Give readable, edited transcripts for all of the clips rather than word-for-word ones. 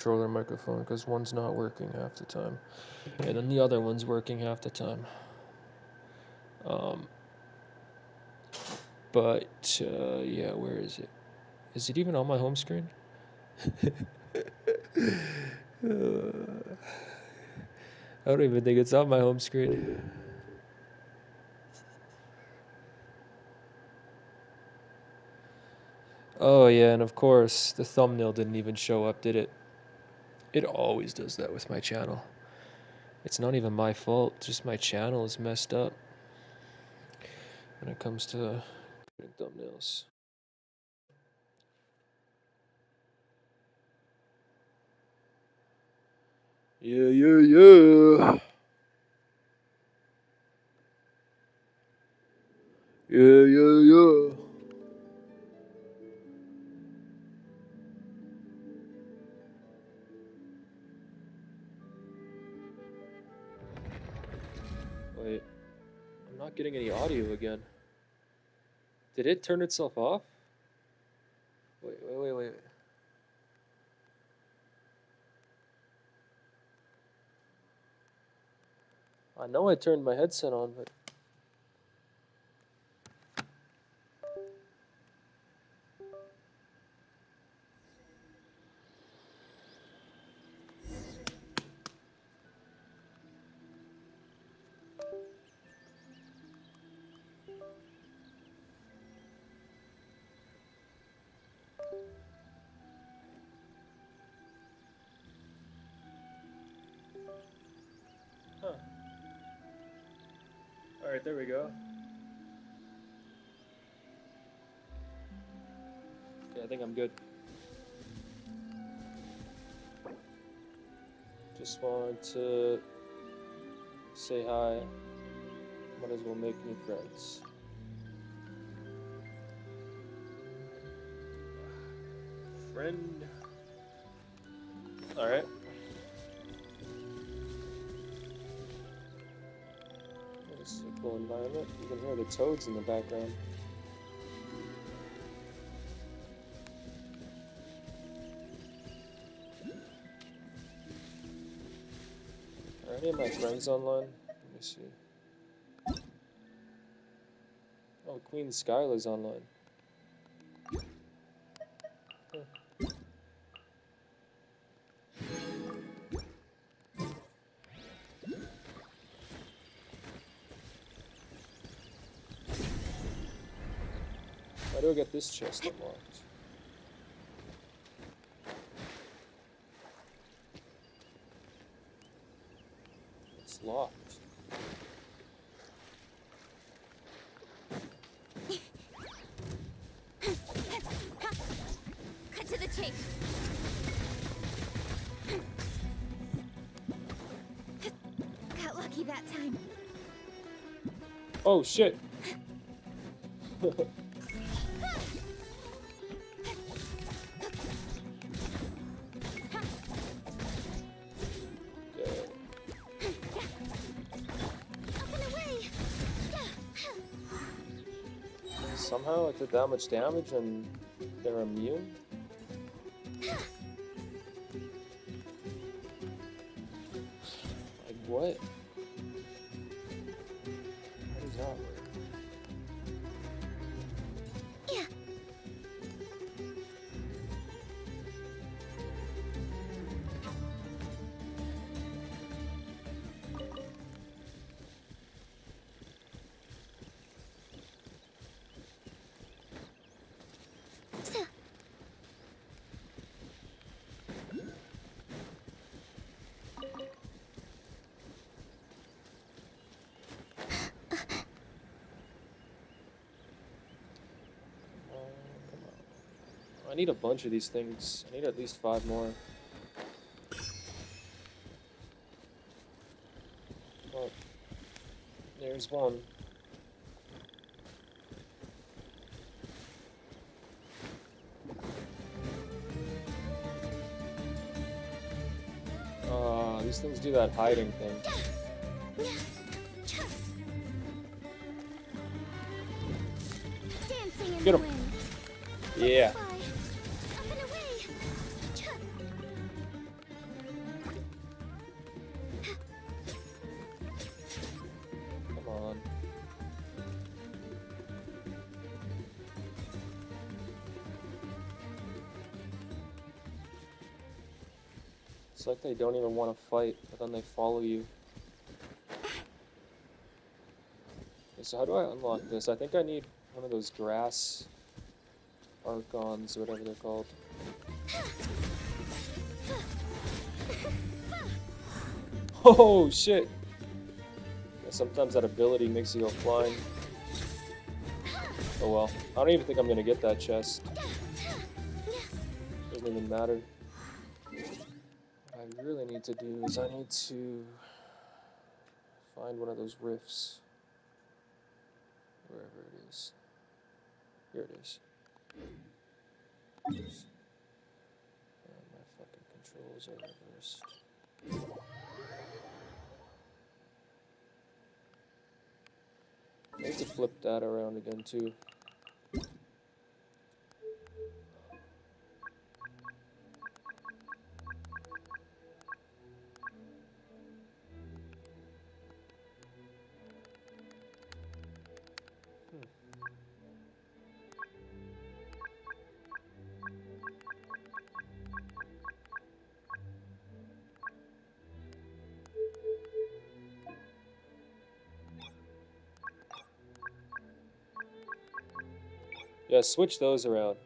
controller microphone because one's not working half the time, and then the other one's working half the time. But yeah, where is it? Is it even on my home screen? I don't even think it's on my home screen. Oh yeah, and of course, the thumbnail didn't even show up, did it? It always does that with my channel. It's not even my fault, just my channel is messed up when it comes to creating thumbnails. Yeah. Yeah. Wait, I'm not getting any audio again. Did it turn itself off? Wait. I know I turned my headset on, but... Huh. Alright, there we go. Okay, I think I'm good. Just want to say hi. Might as well make new friends. Friend. Alright. This is a cool environment. You can hear the toads in the background. Are any of my friends online? Let me see. Oh, Queen Skyla's online. Huh. How do I get this chest unlocked? It's locked. Cut to the chase. Got lucky that time. Oh shit! Somehow I took that much damage and they're immune? Like what? How does that work? Yeah. I need a bunch of these things. I need at least 5 more. Oh, there's one. These things do that hiding thing. Dancing in Get the 'em. wind. Yeah. Up and away. It's like they don't even want to fight, but then they follow you. Okay, so how do I unlock this? I think I need one of those grass archons, or whatever they're called. Oh shit! Yeah, sometimes that ability makes you go flying. Oh well. I don't even think I'm gonna get that chest. Doesn't even matter. What I really need to do is I need to find one of those rifts. Wherever it is. Here it is. My fucking controls are reversed. I need to flip that around again too. Yeah, switch those around.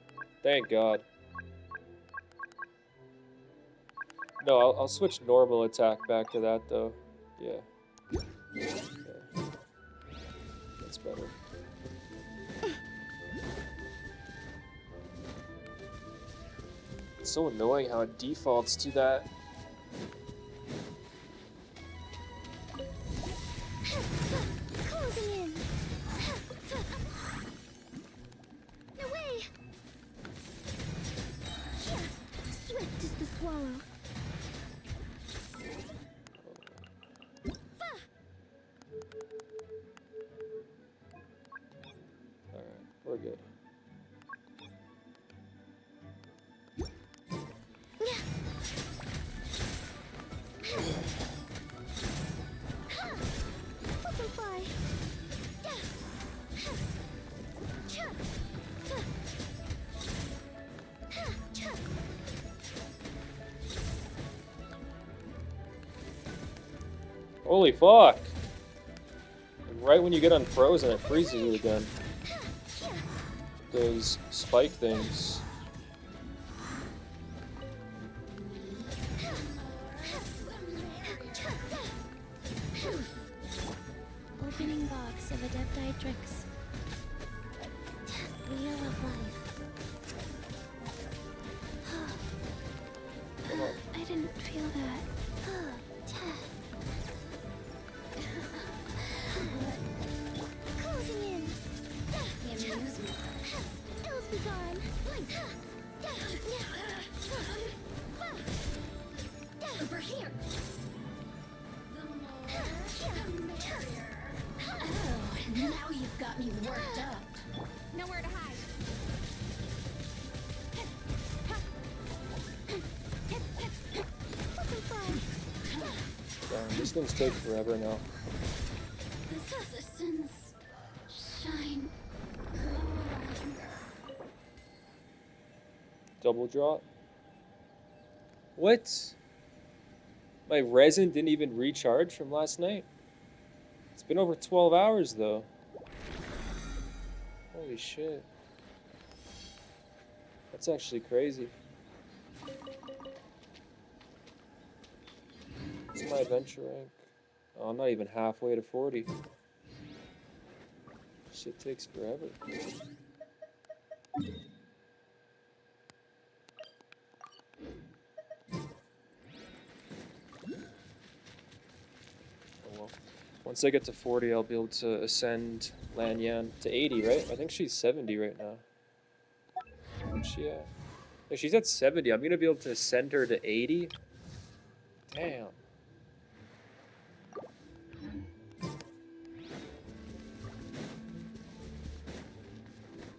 Thank God. No, I'll switch normal attack back to that though. Yeah. Okay. That's better. It's so annoying how it defaults to that. Closing in. No way. Swift is the swallow. Alright, we're good. Butterfly. Holy fuck! Right when you get unfrozen, it freezes you again. Those spike things. Opening box of Adepti tricks. Wheel of life. Come on. I didn't feel that. Closing in. Ills be gone. Over here. Oh, now you've got me worked up. Nowhere to hide. Damn, these things take forever now. The suns shine. Double drop? What? My resin didn't even recharge from last night? It's been over 12 hours though. Holy shit. That's actually crazy. What's my adventure rank? Oh, I'm not even halfway to 40. Shit takes forever. Oh well. Once I get to 40, I'll be able to ascend Lanyan to 80, right? I think she's 70 right now. Where's she at? Yeah, she's at 70. I'm gonna be able to ascend her to 80? Damn.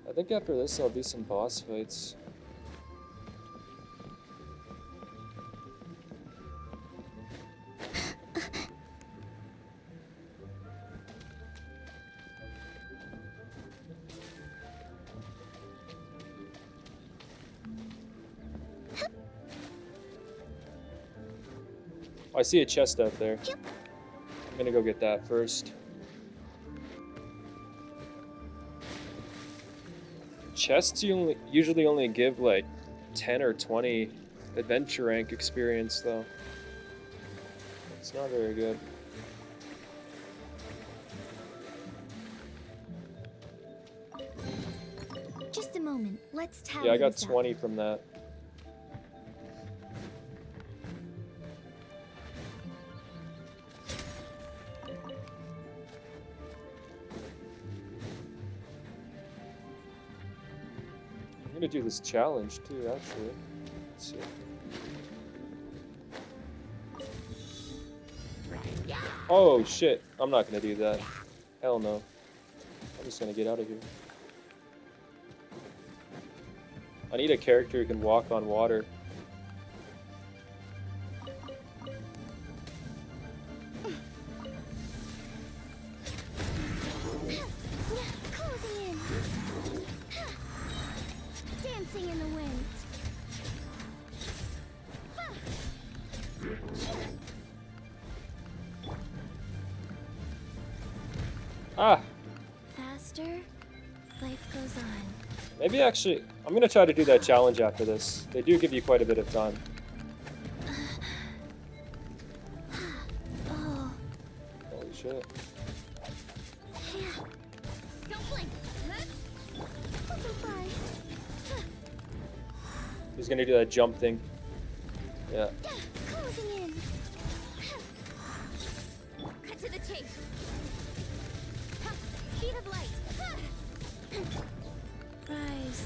I think after this I'll do some boss fights. Oh, I see a chest out there. I'm gonna go get that first. Chests usually only give like 10 or 20 adventure rank experience though. It's not very good. Just a moment. Let's tally Yeah, I got this up. 20 from that. I'm gonna do this challenge too, actually. Let's see. Oh shit, I'm not gonna do that. Hell no. I'm just gonna get out of here. I need a character who can walk on water. Closing in. Dancing in the wind. Ah! Faster, life goes on. Maybe actually, I'm gonna try to do that challenge after this. They do give you quite a bit of time. Oh, Holy shit. Scuffling. Butterfly. He's gonna do that jump thing. Yeah. Closing in. Cut to the chase. Speed of light. Rise.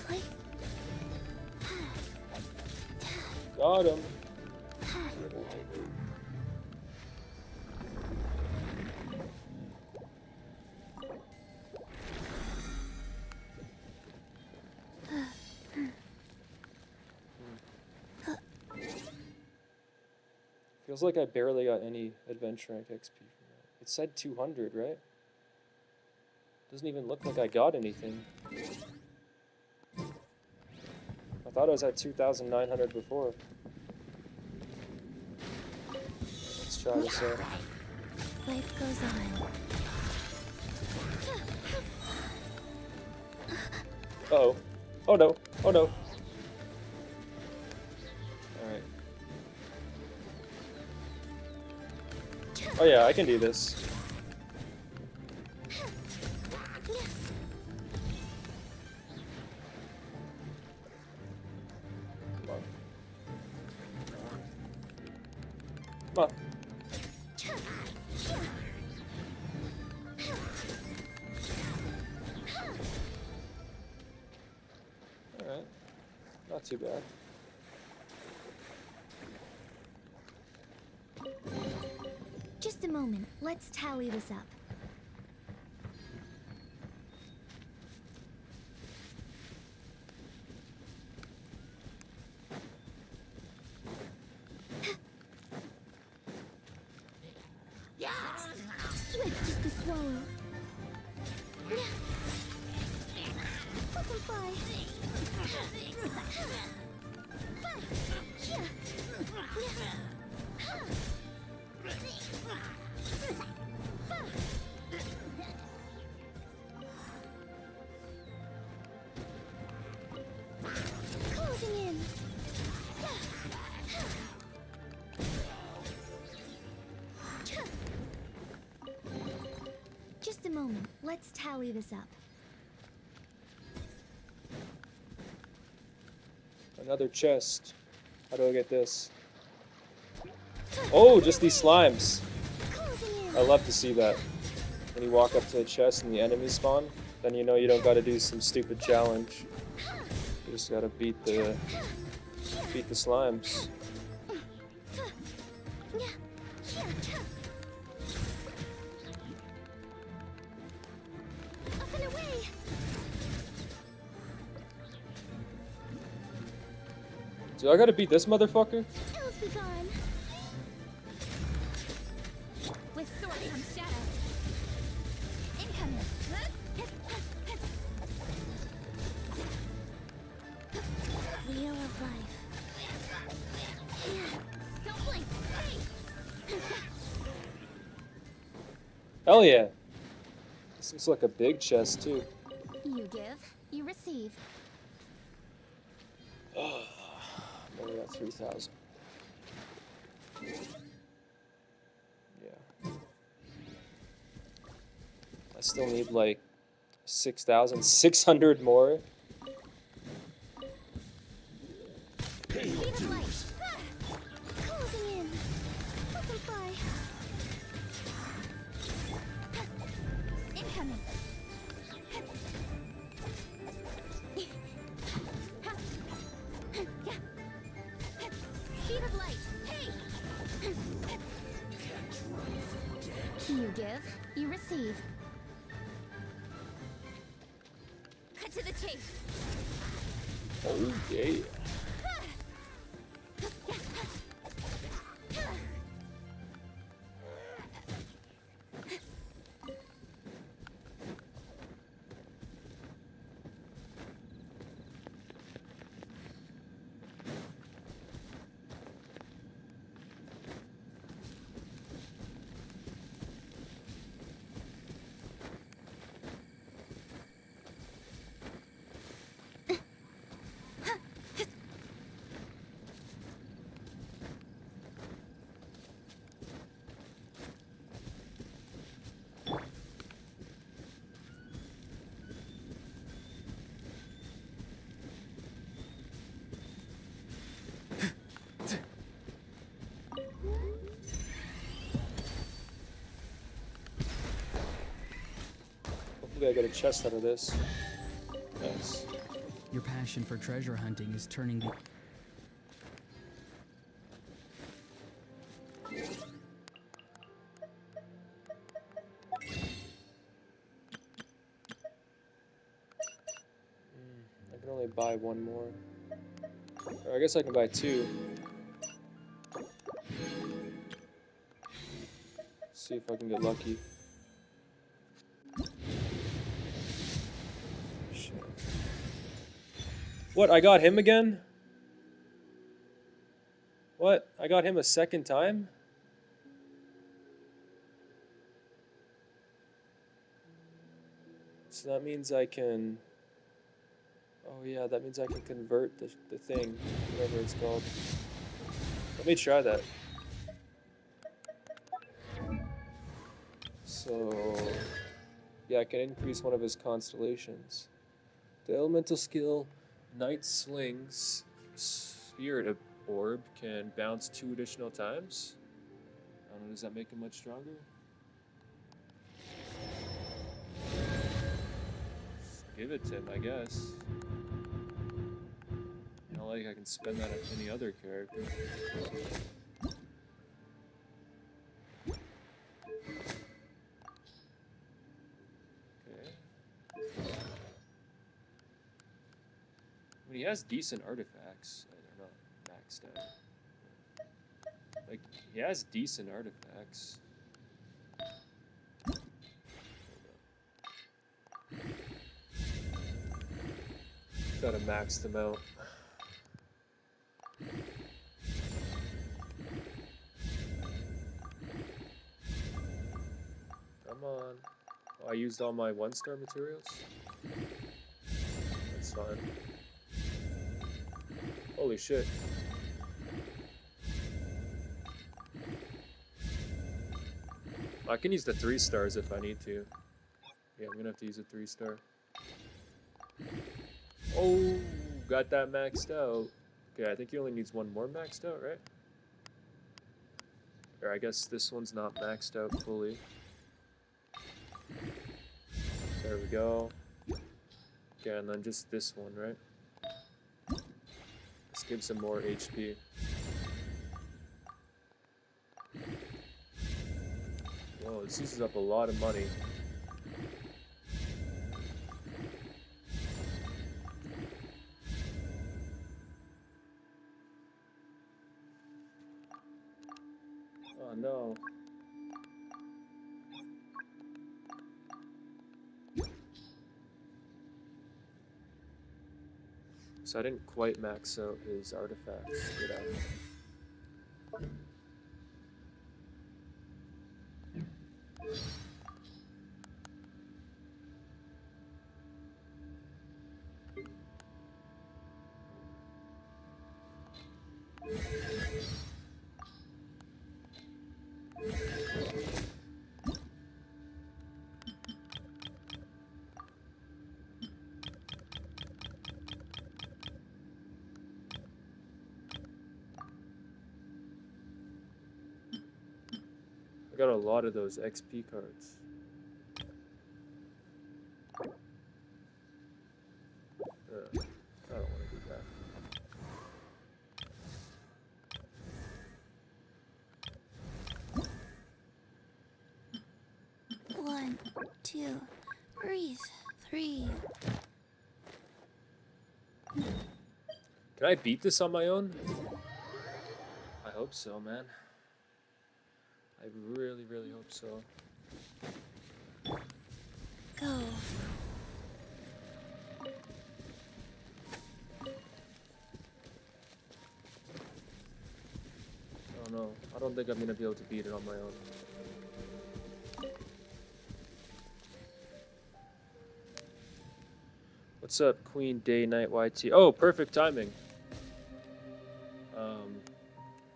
Like. Got him. Feels like I barely got any adventure rank XP from that. It said 200, right? Doesn't even look like I got anything. I thought I was at 2,900 before. Let's try this out. Life goes on. Uh-oh. Oh no. Oh no. Alright. Oh yeah, I can do this. Come on. Come on. Alright. Not too bad. Just a moment. Let's tally this up. Swift as the swallow. Butterfly. Closing in. Just a moment. Let's tally this up. Another chest. How do I get this? Oh, just these slimes. Closing in. I love to see that. When you walk up to a chest and the enemies spawn, then you know you don't gotta do some stupid challenge. You just gotta beat the slimes. Up and away. Do I gotta beat this motherfucker? Ills be gone. With sword comes shadow. Incoming. Wheel of life. Hell yeah. This looks like a big chest too. You give, you receive. I'm only at 3,000. Yeah. I still need like 6,600 more. Speed of light. Closing in. Let them fly. Incoming. Speed of light. Hey! You give, you receive. Cut to the chase. Oh yeah. Hopefully I get a chest out of this. Nice. Your passion for treasure hunting is turning the... I can only buy one more. Or I guess I can buy two. See if I can get lucky. Shit. What? I got him again? What? I got him a second time? So that means I can... Oh yeah, that means I can convert the thing, whatever it's called. Let me try that. So... Yeah, I can increase one of his constellations. The elemental skill, Night Sling's Spirit Orb can bounce 2 additional times. I don't know, does that make him much stronger? Just give it to him, I guess. Not like I can spend that on any other character. Okay. I mean, he has decent artifacts. They're not maxed out. Like, he has decent artifacts. Gotta max them out. Come on. Oh, I used all my 1-star materials? That's fine. Holy shit. I can use the 3 stars if I need to. Yeah, I'm gonna have to use a 3-star. Oh, got that maxed out. Okay, I think he only needs one more maxed out, right? Or I guess this one's not maxed out fully. There we go. Okay, and then just this one, right? This gives him more HP. Whoa, this uses up a lot of money. Oh no. So I didn't quite max out his artifacts, did I? I got a lot of those XP cards. I don't want to do that. One, two, breathe, three. Can I beat this on my own? I hope so, man. I really, really hope so. Go. Oh no, I don't think I'm gonna be able to beat it on my own. What's up, Queen Day Night YT? Oh, perfect timing.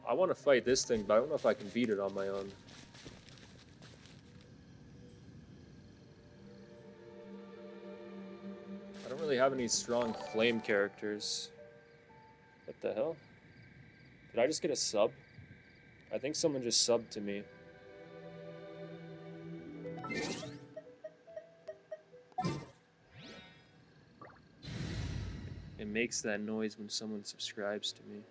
I want to fight this thing, but I don't know if I can beat it on my own. I don't really have any strong flame characters. What the hell? Did I just get a sub? I think someone just subbed to me. It makes that noise when someone subscribes to me.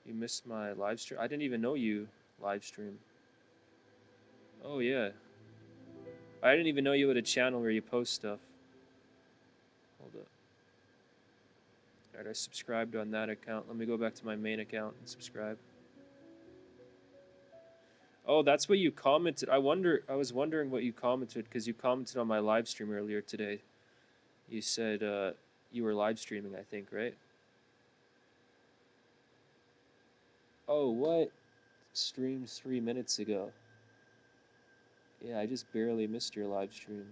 You missed my live stream? I didn't even know you live stream. Oh yeah. I didn't even know you had a channel where you post stuff. Hold up. Alright, I subscribed on that account. Let me go back to my main account and subscribe. Oh, that's what you commented. I was wondering what you commented, because you commented on my live stream earlier today. You said you were live streaming, I think, right? Oh, what? Streamed 3 minutes ago. Yeah, I just barely missed your live stream.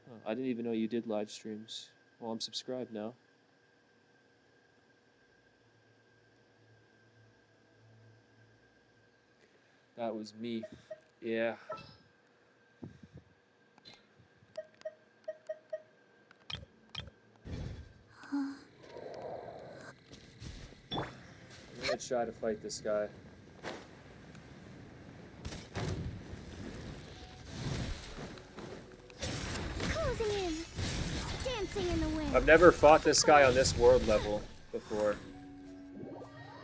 Huh, I didn't even know you did live streams. Well, I'm subscribed now. That was me. Yeah. I'm gonna try to fight this guy. Closing in. Dancing in the wind. I've never fought this guy on this world level before.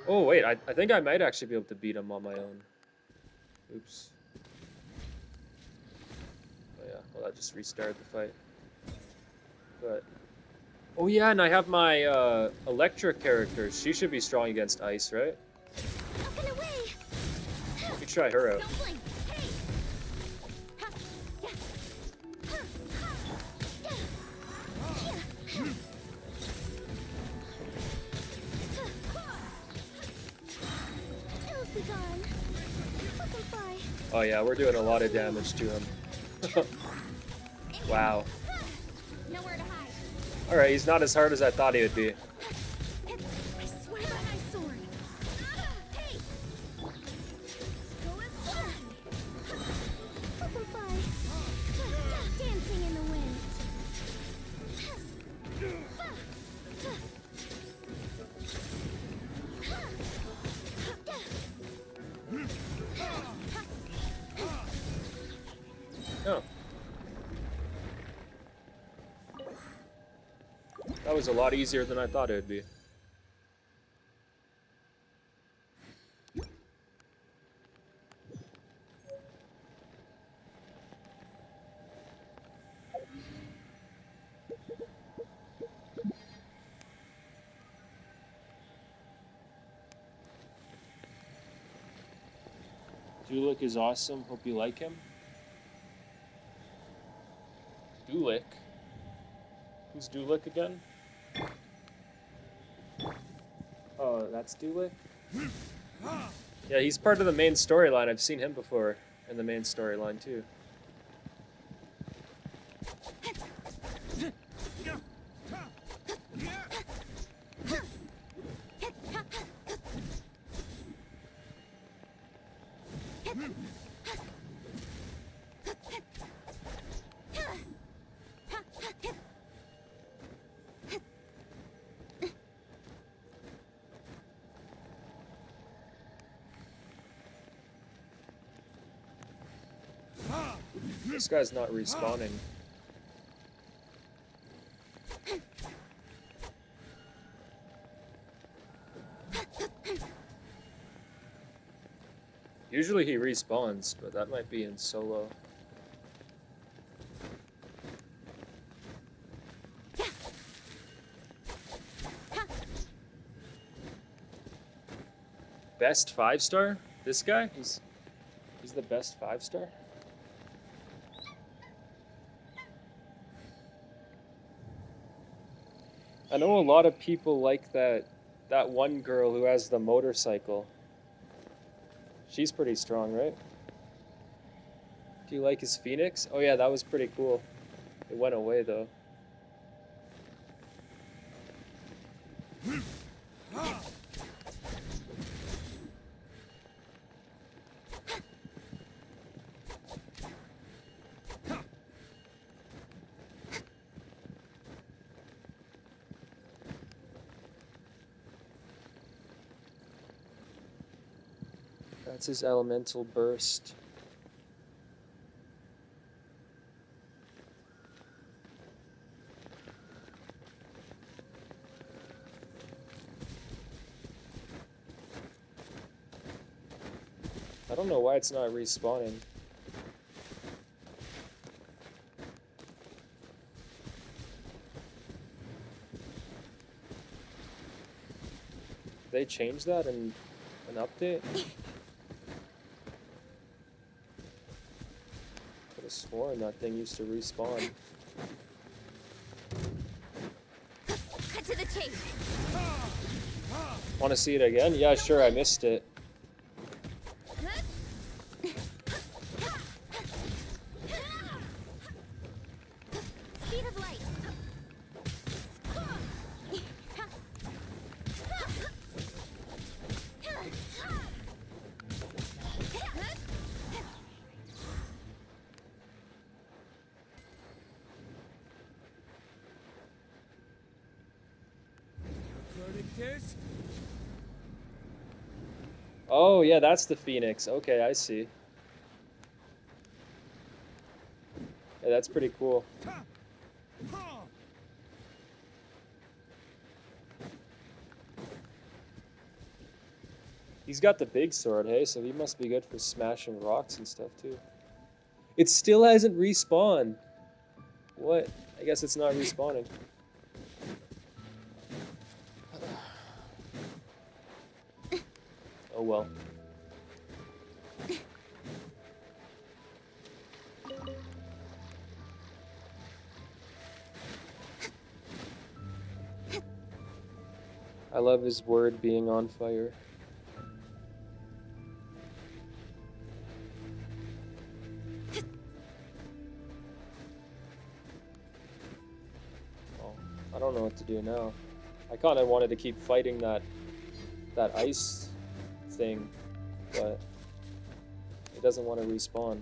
Oh, wait, I think I might actually be able to beat him on my own. Oops. Oh yeah, well that just restarted the fight. But... oh yeah, and I have my electric character. She should be strong against ice, right? Up and away. Let me try her out. Don't blink. Hey. Ha. Yeah. Ha. Ha. Yeah. Yeah. Ills be gone. Fucking fly. Oh yeah, we're doing a lot of damage to him. Wow. Nowhere to hide. Alright, he's not as hard as I thought he would be. I swear by my sword. Hey. Go as far. Fucking fly. Dancing in the wind. Oh. That was a lot easier than I thought it would be. Dulik is awesome. Hope you like him. Dulik? Who's Dulik again? Oh, that's Dulik? Yeah, he's part of the main storyline. I've seen him before in the main storyline too. This guy's not respawning. Usually he respawns, but that might be in solo. Best 5-star? This guy? He's the best 5-star? I know a lot of people like that one girl who has the motorcycle. She's pretty strong, right? Do you like his Phoenix? Oh yeah, that was pretty cool. It went away though. That's his elemental burst. I don't know why it's not respawning. Did they change that in an update? Could have sworn that thing used to respawn. Cut to the chase. Want to see it again? Yeah, sure, I missed it. Speed of light. Oh, yeah, that's the Phoenix. Okay, I see. Yeah, that's pretty cool. He's got the big sword, hey, so he must be good for smashing rocks and stuff, too. It still hasn't respawned. What? I guess it's not respawning. Oh well. I love his word being on fire. Oh, I don't know what to do now. I kind of wanted to keep fighting that ice thing, but it doesn't want to respawn.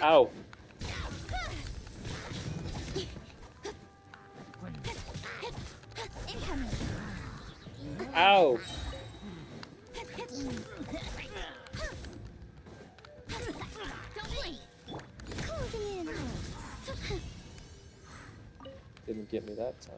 Ow. Incoming. Ow. Don't blink. Closing in. Didn't get me that time.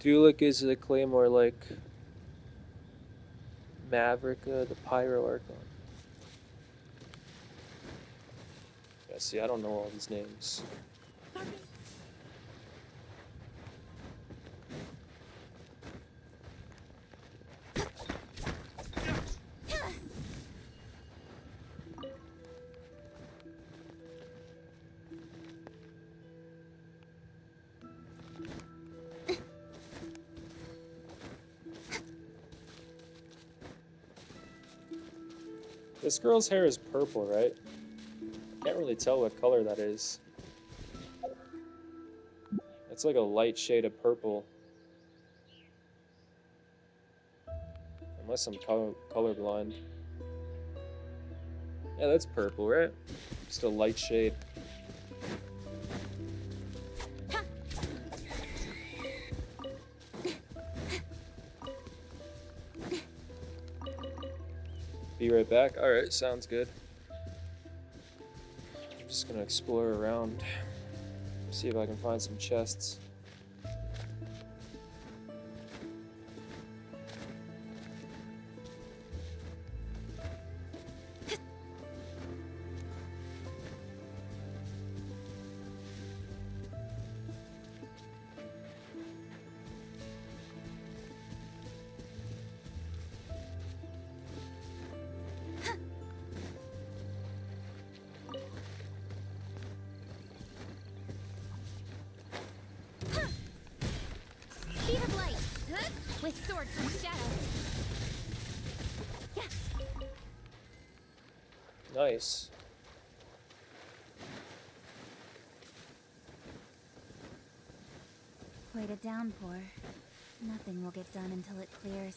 Dulik is a claymore like Mavrika, the Pyro Archon. Yeah, see, I don't know all these names. This girl's hair is purple, right? Can't really tell what color that is. It's like a light shade of purple. Unless I'm colorblind. Yeah, that's purple, right? Just a light shade. Be right back. Alright, sounds good. I'm just gonna explore around. See if I can find some chests. Speed of light. With sword from shadow. Yeah. Nice. Quite a downpour. Nothing will get done until it clears.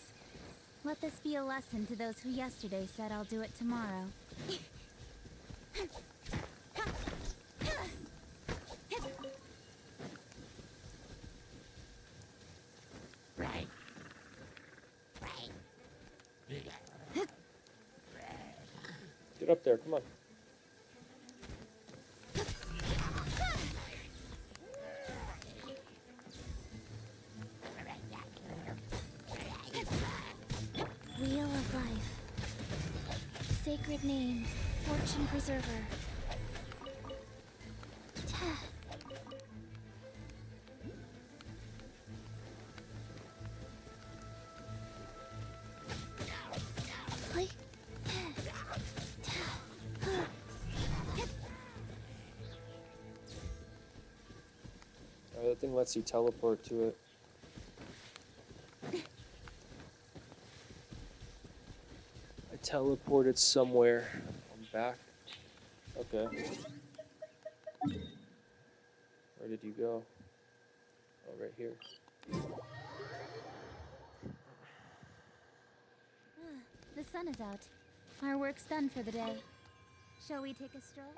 Let this be a lesson to those who yesterday said I'll do it tomorrow. Get up there, come on. Wheel of life. Sacred name. Fortune preserver. Oh, that thing lets you teleport to it. I teleported somewhere. I'm back. Okay. Where did you go? Oh, right here. The sun is out. Our work's done for the day. Shall we take a stroll?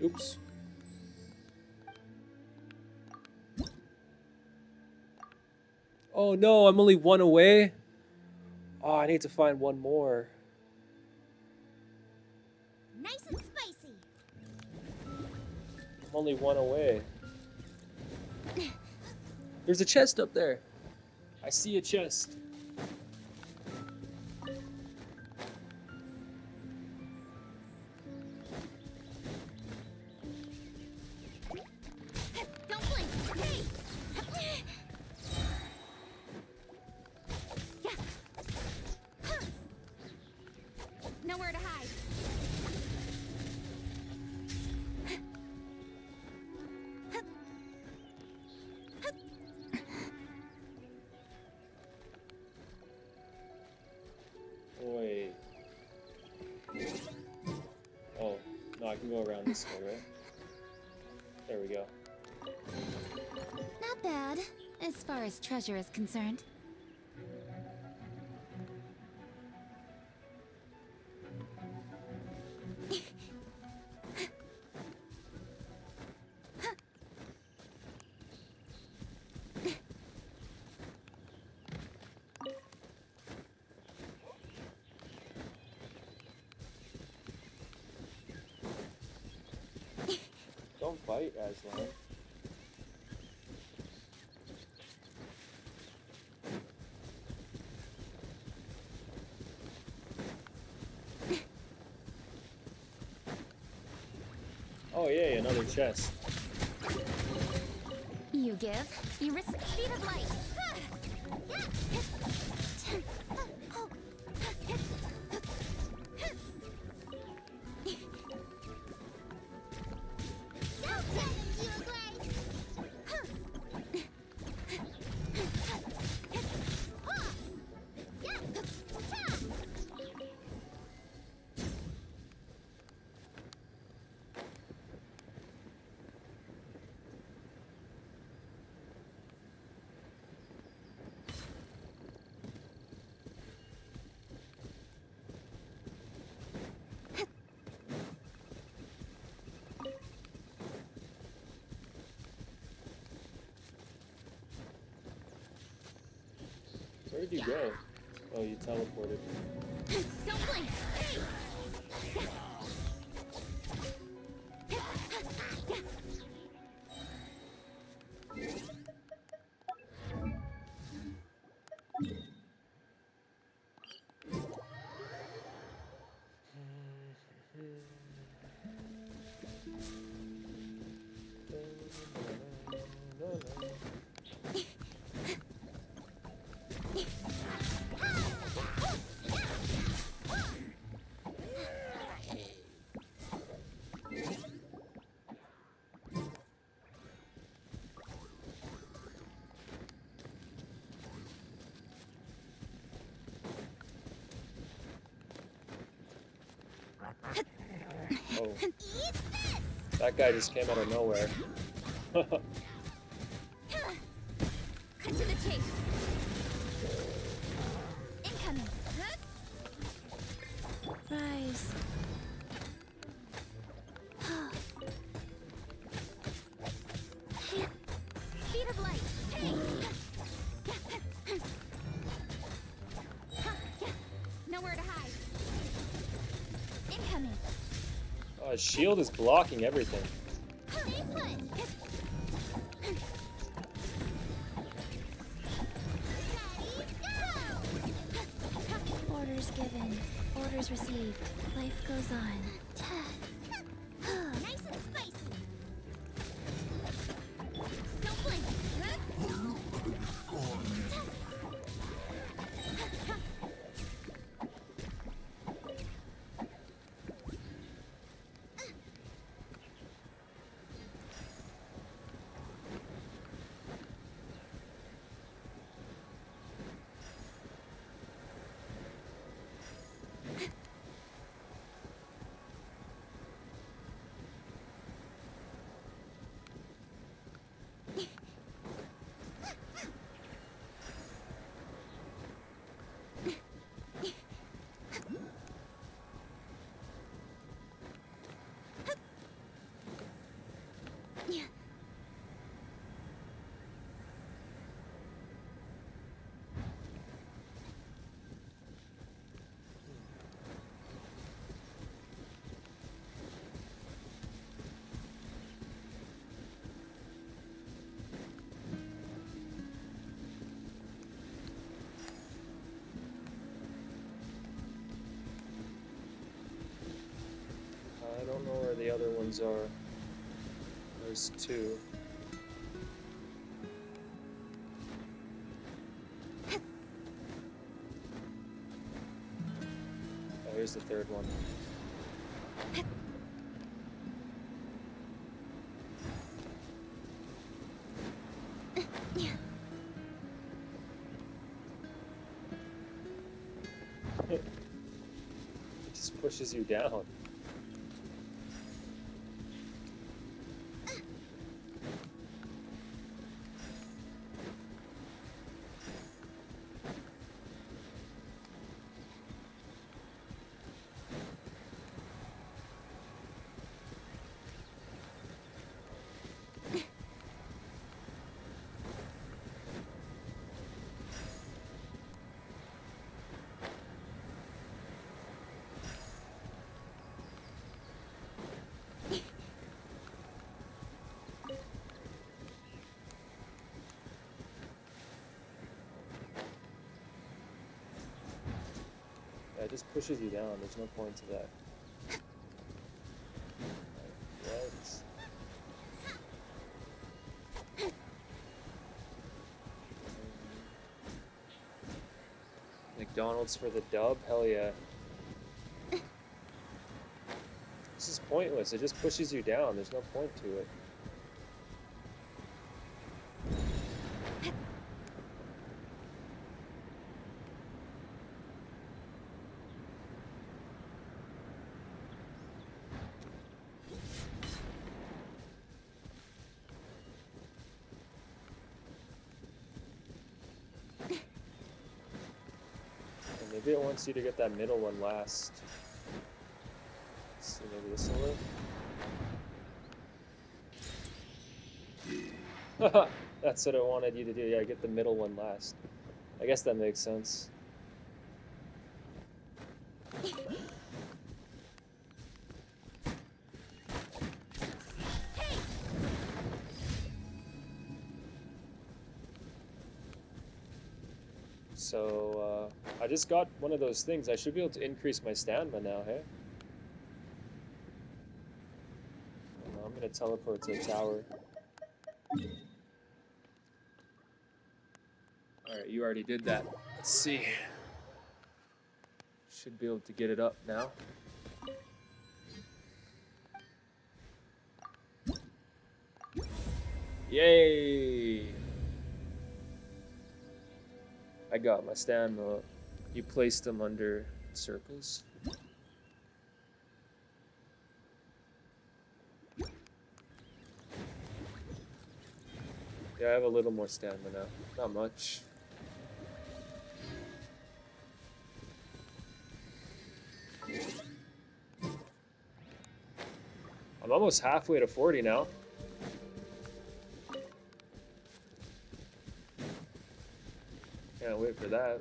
Oops. Oh no, I'm only one away. Oh, I need to find one more. Nice and spicy. I'm only one away. There's a chest up there. I see a chest. Don't blink. Hey. Nowhere to hide. Wait. Oh, no, I can go around this way, right? There we go. Not bad, as far as treasure is concerned. Don't bite, Aslan. another chest. You give, you receive. Speed of light. Where did you go? Oh, you teleported. Don't blink. Oh. That guy just came out of nowhere. Cut to the chase. Incoming. Rise. Speed of light. Nowhere to hide. Incoming. Oh, his shield is blocking everything. Stay put. Orders given. Orders received. Life goes on. Nice and spicy. Don't blink. I don't know where the other ones are. There's two. Oh, here's the third one. It just pushes you down. It just pushes you down. There's no point to that. Right. McDonald's for the dub? Hell yeah. This is pointless. It just pushes you down. There's no point to it. And maybe it wants you to get that middle one last. Let's see, maybe this will work. That's what it wanted you to do. Yeah, get the middle one last. I guess that makes sense. So, I just got one of those things. I should be able to increase my stamina now, hey? I'm gonna teleport to a tower. Alright, you already did that. Let's see. Should be able to get it up now. Yay! I got my stamina. You placed them under circles. Yeah, I have a little more stamina. Not much. I'm almost halfway to 40 now. Can't wait for that.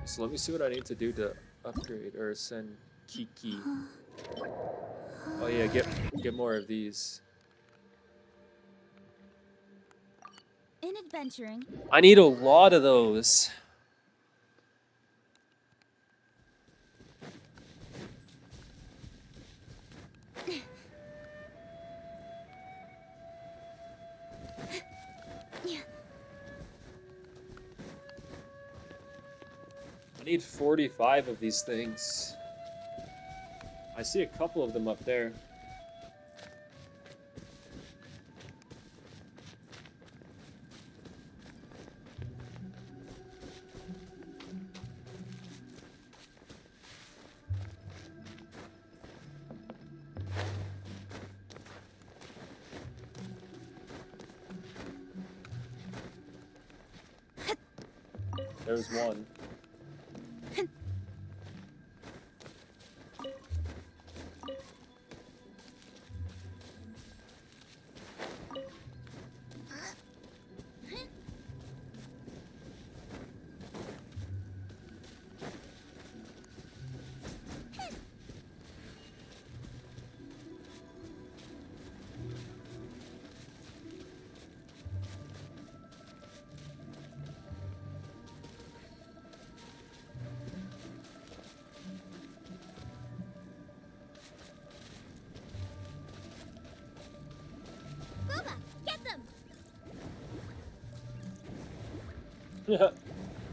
So let me see what I need to do to upgrade or send Kiki. Oh yeah, get more of these. In adventuring, I need a lot of those. I need 45 of these things. I see a couple of them up there. There's one.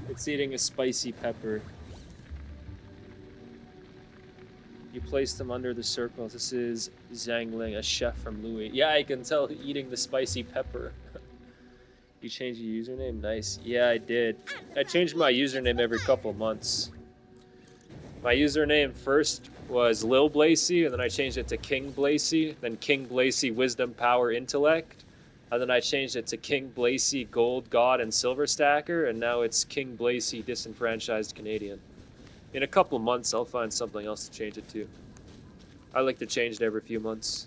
It's eating a spicy pepper. You placed them under the circle. This is Zhangling, a chef from Louis. Yeah, I can tell eating the spicy pepper. You changed your username? Nice. Yeah, I did. I changed my username every couple months. My username first was Lil Blacy, and then I changed it to King Blacy, then King Blacy Wisdom, Power, Intellect. And then I changed it to King Blacy, Gold, God, and Silver Stacker, and now it's King Blacy, Disenfranchised Canadian. In a couple months, I'll find something else to change it to. I like to change it every few months.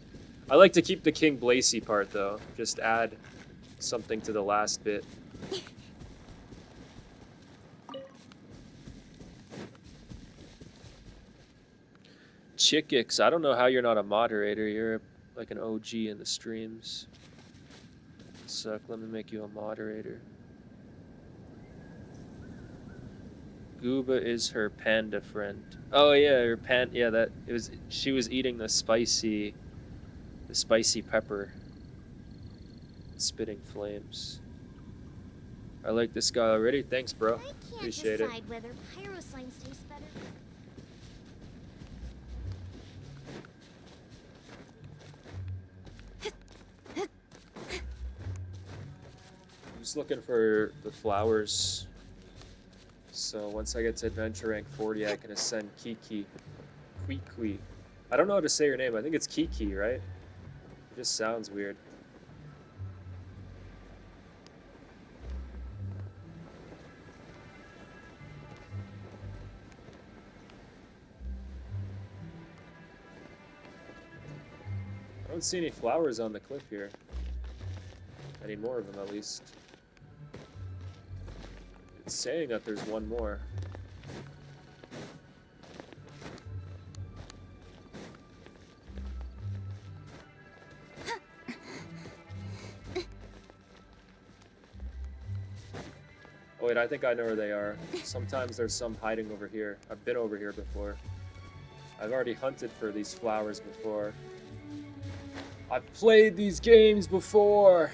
I like to keep the King Blacy part, though. Just add something to the last bit. Chickix, I don't know how you're not a moderator. You're like an OG in the streams. Suck, let me make you a moderator. Gooba is her panda friend. Oh yeah, her panda. Yeah, that it was. She was eating the spicy pepper, spitting flames. I like this guy already. Thanks, bro. I can't Appreciate it. decide whether pyro slimes taste better. I'm just looking for the flowers. So once I get to adventure rank 40, I can ascend Kiki. Kui. I don't know how to say your name. I think it's Kiki, right? It just sounds weird. I don't see any flowers on the cliff here. I need more of them, at least. It's saying that there's one more. Oh wait, I think I know where they are. Sometimes there's some hiding over here. I've been over here before. I've already hunted for these flowers before. I've played these games before!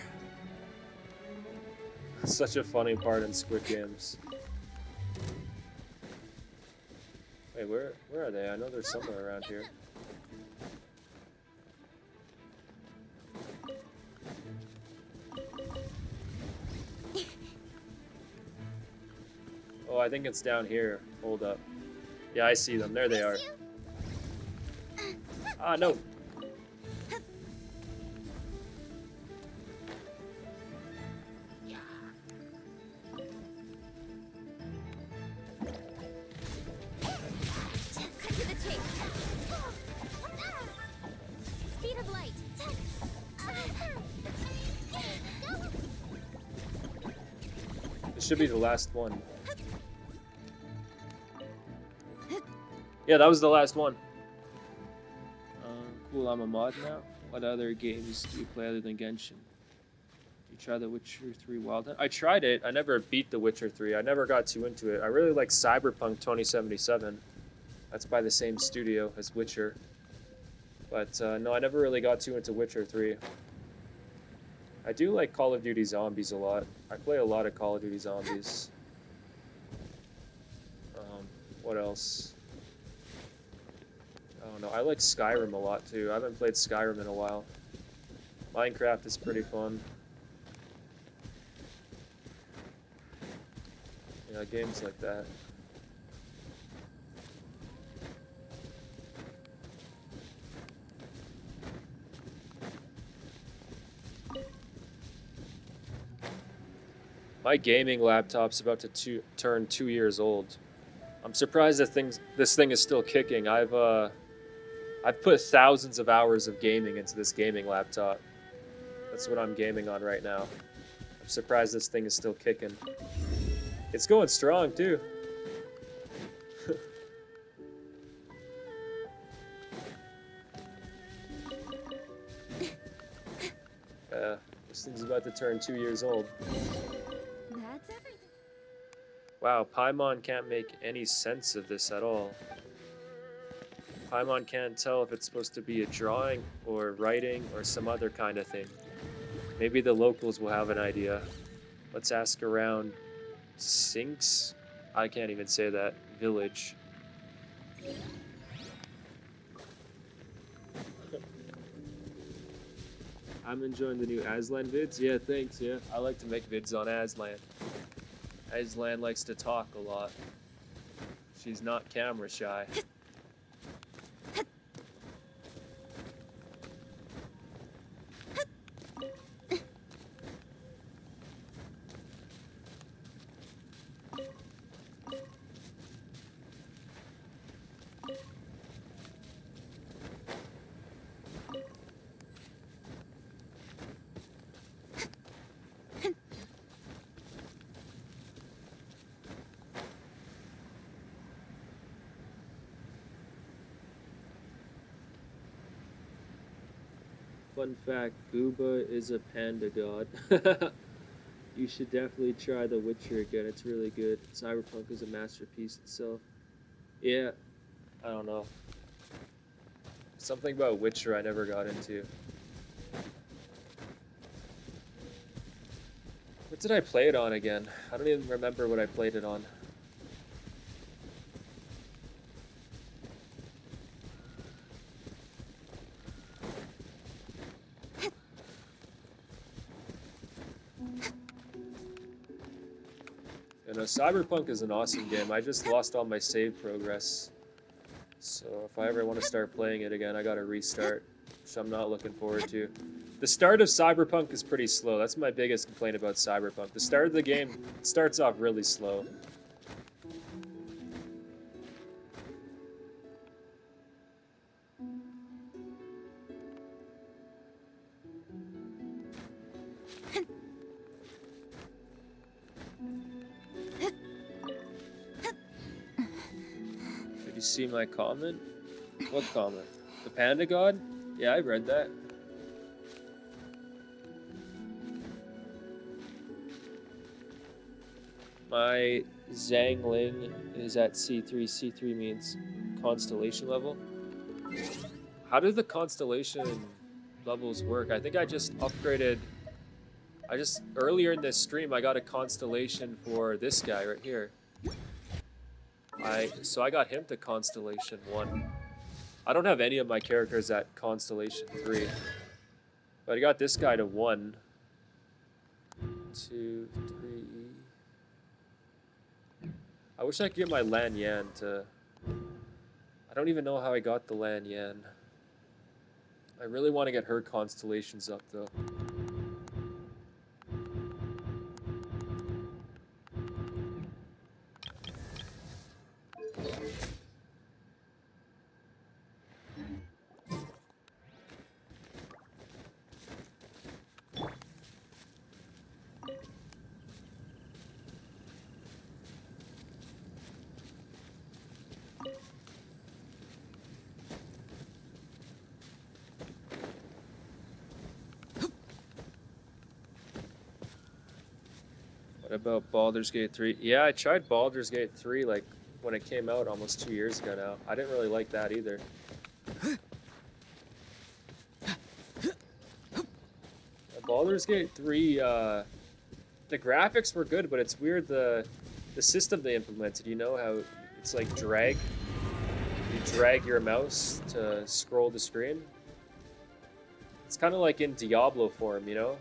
Such a funny part in Squid Games. Wait, where are they? I know they're somewhere around here. Oh, I think it's down here. Hold up. Yeah, I see them. There they are. Ah, no! Cut to the chase. Speed of light. This should be the last one. Yeah, that was the last one. Cool, I'm a mod now. What other games do you play other than Genshin? You try The Witcher 3 Wild Hunt? I tried it. I never beat The Witcher 3. I never got too into it. I really like Cyberpunk 2077. That's by the same studio as Witcher. But no, I never really got too into Witcher 3. I do like Call of Duty Zombies a lot. I play a lot of Call of Duty Zombies. What else? I don't know. I like Skyrim a lot too. I haven't played Skyrim in a while. Minecraft is pretty fun. Yeah, games like that. My gaming laptop's about to turn 2 years old. I'm surprised that this thing is still kicking. I've put thousands of hours of gaming into this gaming laptop. That's what I'm gaming on right now. I'm surprised this thing is still kicking. It's going strong too. This thing's about to turn 2 years old. That's everything. Wow, Paimon can't make any sense of this at all. Paimon can't tell if it's supposed to be a drawing or writing or some other kind of thing. Maybe the locals will have an idea. Let's ask around Sinks? I can't even say that. Village. I'm enjoying the new Aslan vids. Yeah, thanks, yeah. I like to make vids on Aslan. Aslan likes to talk a lot. She's not camera shy. Fun fact, Gooba is a panda god. You should definitely try The Witcher again, it's really good. Cyberpunk is a masterpiece itself. Yeah, I don't know. Something about Witcher I never got into. What did I play it on again? I don't even remember what I played it on. You know, Cyberpunk is an awesome game. I just lost all my save progress. So if I ever want to start playing it again, I gotta restart, which I'm not looking forward to. The start of Cyberpunk is pretty slow. That's my biggest complaint about Cyberpunk. The start of the game starts off really slow. Did you see my comment? What comment? The Panda God? Yeah, I read that. My Zhangling is at C3. C3 means constellation level. How do the constellation levels work? I think I just upgraded. Earlier in this stream, I got a constellation for this guy right here. So I got him to constellation 1. I don't have any of my characters at constellation 3. But I got this guy to 1. 2, 3. I wish I could get my Lan Yan to... I don't even know how I got the Lan Yan. I really want to get her constellations up, though. What about Baldur's Gate 3? Yeah, I tried Baldur's Gate 3 like when it came out almost 2 years ago now. I didn't really like that either. Baldur's Gate 3, the graphics were good, but it's weird the system they implemented. You know how it's like drag? You drag your mouse to scroll the screen? It's kind of like in Diablo form, you know?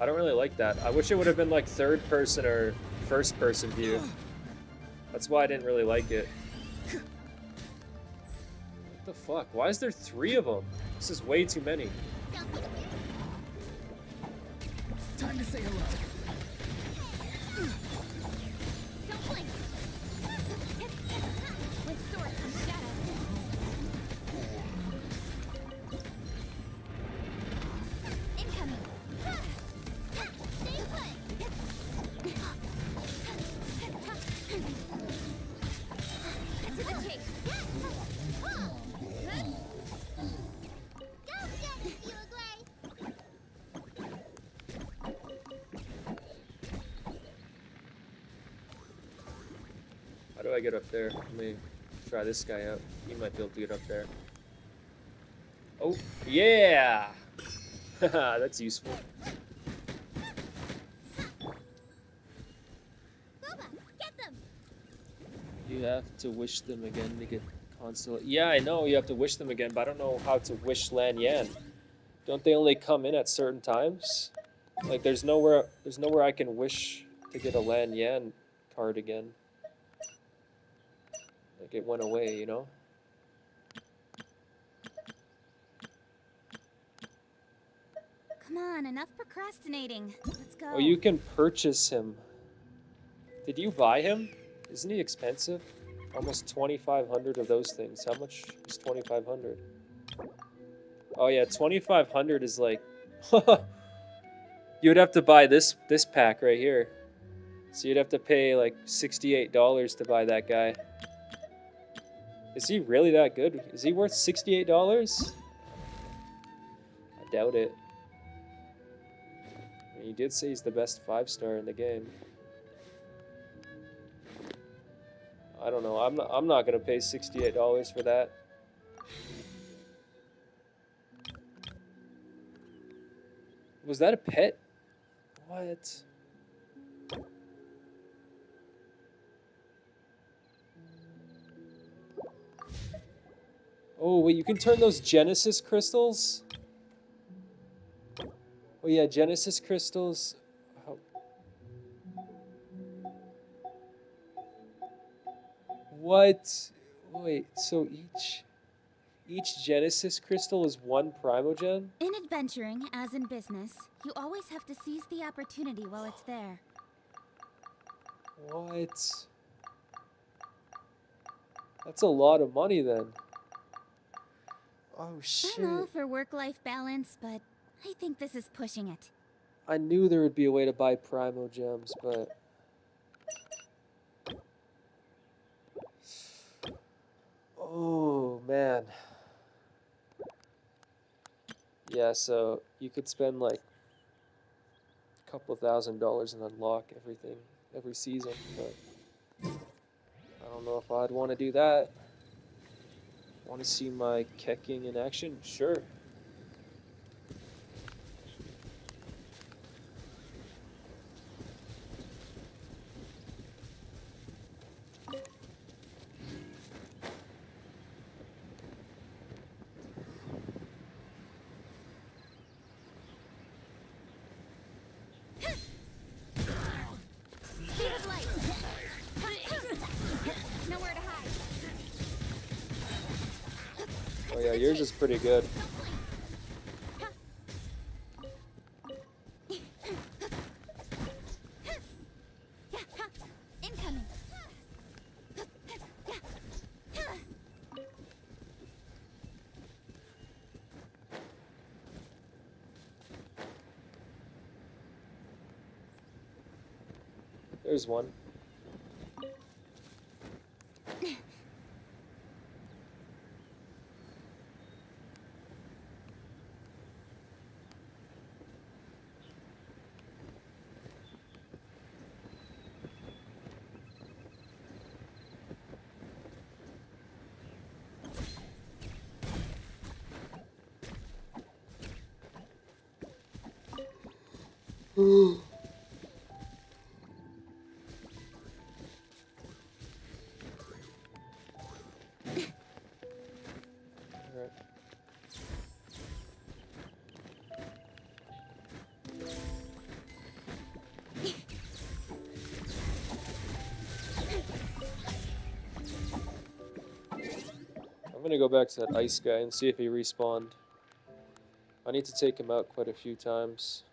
I don't really like that. I wish it would have been like third person or first person view. That's why I didn't really like it. What the fuck? Why is there 3 of them? This is way too many. Time to say hello. Don't blink. With sword comes shadow. Incoming. Stay put. To the chase. Go get it, you agree? How do I get up there? Let me try this guy out. He might be able to get up there. Oh, yeah! That's useful. Boba, get them. You have to wish them again to get console. Yeah, I know you have to wish them again, but I don't know how to wish Lan Yan. Don't they only come in at certain times? Like, there's nowhere I can wish to get a Lan Yan card again. Like, it went away, you know? Come on, enough procrastinating. Let's go. Oh, you can purchase him. Did you buy him? Isn't he expensive? Almost 2,500 of those things. How much is 2,500? Oh yeah, 2,500 is like... You would have to buy this pack right here. So you'd have to pay like $68 to buy that guy. Is he really that good? Is he worth $68? I doubt it. I mean, he did say he's the best 5-star in the game. I don't know. I'm not gonna pay $68 for that. Was that a pet? What? Oh, wait, you can turn those Genesis crystals? Oh, yeah, Genesis crystals. How... What? Wait, so each Genesis crystal is one Primogen? In adventuring, as in business, you always have to seize the opportunity while it's there. What? That's a lot of money then. Oh, I'm all shit. for work-life balance, but I think this is pushing it. I knew there would be a way to buy Primogems, but... Oh, man. Yeah, so you could spend like a couple $1,000 and unlock everything every season, but I don't know if I'd want to do that. Want to see my Kecking in action? Sure. Speed of light! Nowhere to hide. Oh yeah, yours is pretty good. Incoming. There's one. Alright. I'm gonna go back to that ice guy and see if he respawned. I need to take him out quite a few times.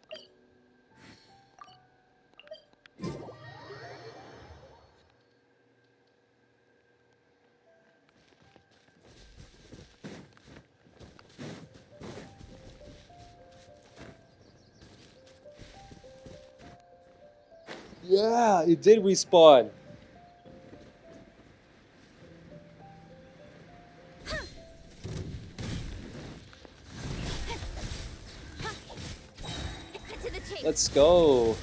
Yeah, it did respawn. To the chase. Let's go.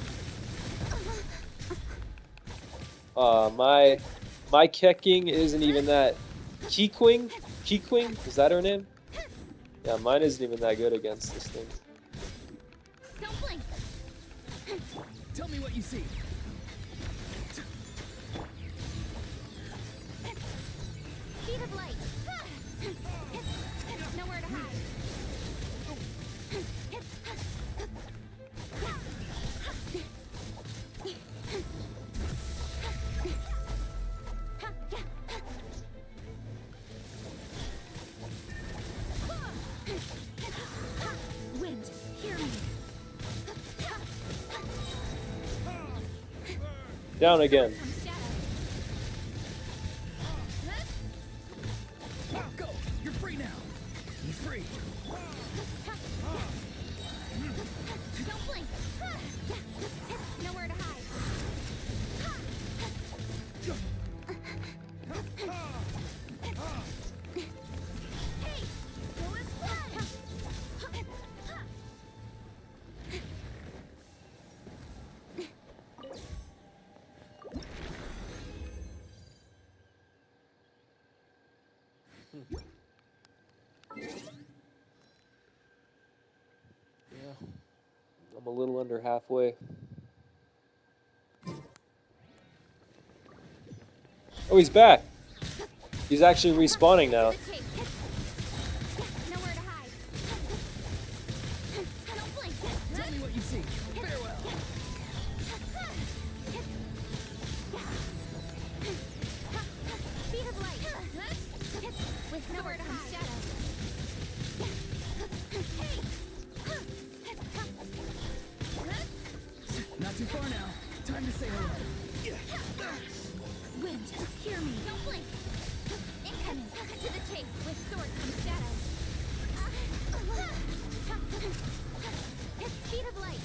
My Kecking isn't even that. Keekwing? Keekwing? Is that her name? Yeah, mine isn't even that good against this thing. Don't blink. Tell me what you see. Speed of light. Nowhere to hide. Wind, hear me. Down again. From shadow. Go! You're free now. He's free. Don't blink. Nowhere to hide. Hey, go as planned. Yeah. I'm a little under halfway. Oh, he's back. He's actually respawning now. Nowhere to hide. Don't blink. Tell me what you see. Farewell. Speed of light. With nowhere to hide. Shadow. Not too far now. Time to say hello. Wind, hear me. Don't blink. Incoming. To the chase. With sword comes shadow. Speed of light.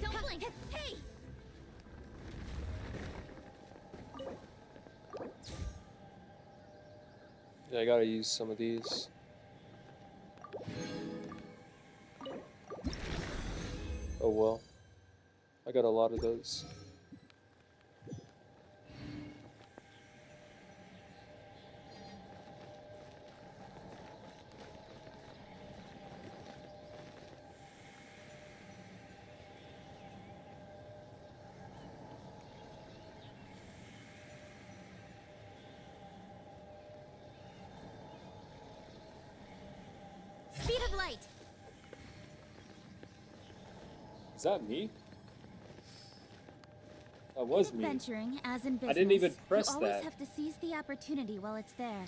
Don't blink. Hey! Yeah, I gotta use some of these. Oh well. I got a lot of those. Speed of light. Is that me? That was me. Venturing, as in business, I didn't even press you always that. have to seize the opportunity while it's there.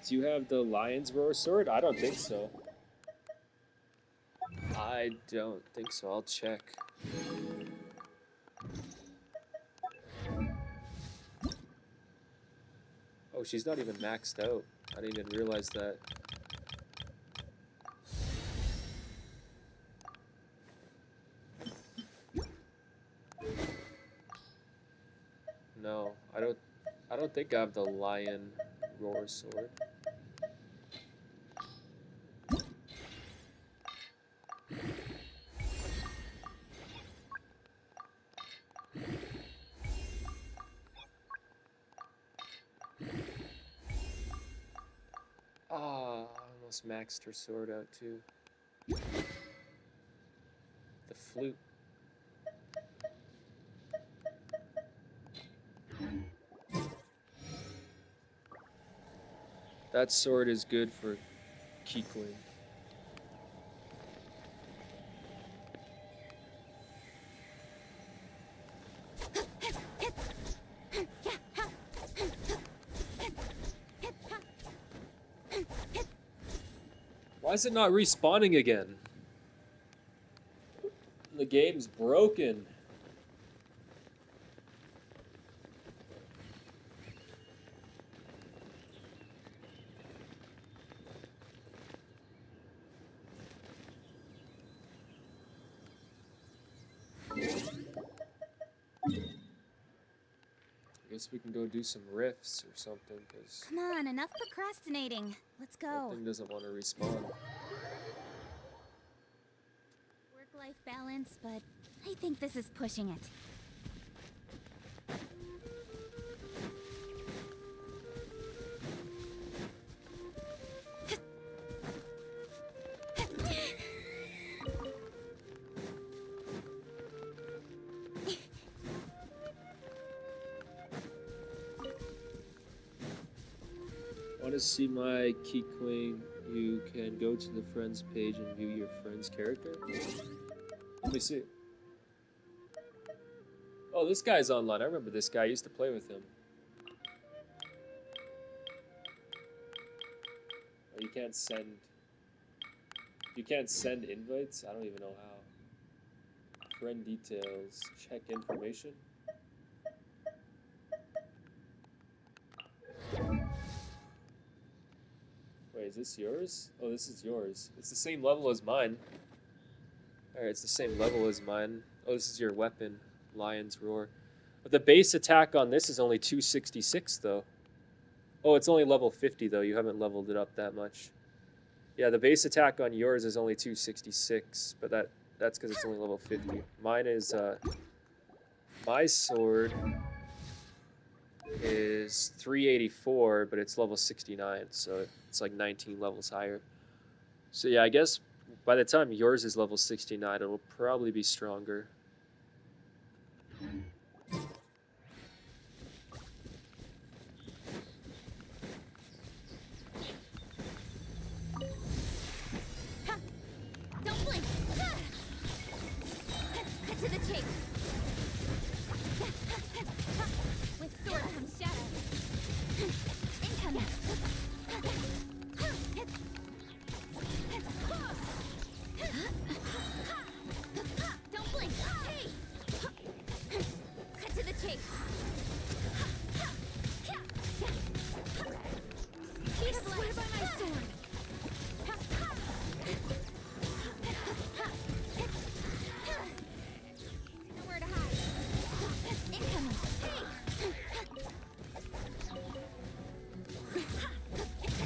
Do you have the Lion's Roar sword? I don't think so. I don't think so. I'll check. Oh, she's not even maxed out. I didn't even realize that. No, I don't think I have the Lion Roar sword. Ah, I almost maxed her sword out too. The flute. That sword is good for Keyqueen. Why is it not respawning again? The game's broken. I guess we can go do some rifts or something, because Come on, enough procrastinating. Let's that go. thing doesn't want to respawn. Work-life balance, but I think this is pushing it. Want to see my Keyqueen? You can go to the friends page and view your friend's character. Let me see. Oh, this guy's online. I remember this guy. I used to play with him. Oh, you can't send. You can't send invites? I don't even know how. Friend details. Check information. Wait, is this yours? Oh, this is yours. It's the same level as mine. Alright, it's the same level as mine. Oh, this is your weapon. Lion's Roar. But the base attack on this is only 266, though. Oh, it's only level 50, though. You haven't leveled it up that much. Yeah, the base attack on yours is only 266, but that's because it's only level 50. Mine is, my sword is 384, but it's level 69, so it's like 19 levels higher. So yeah, I guess by the time yours is level 69, it'll probably be stronger. the chase. With sword comes shadow. Incoming. Don't blink. Hey. Cut to the chase. Speed of light. By my sword. Nowhere to hide. Incoming.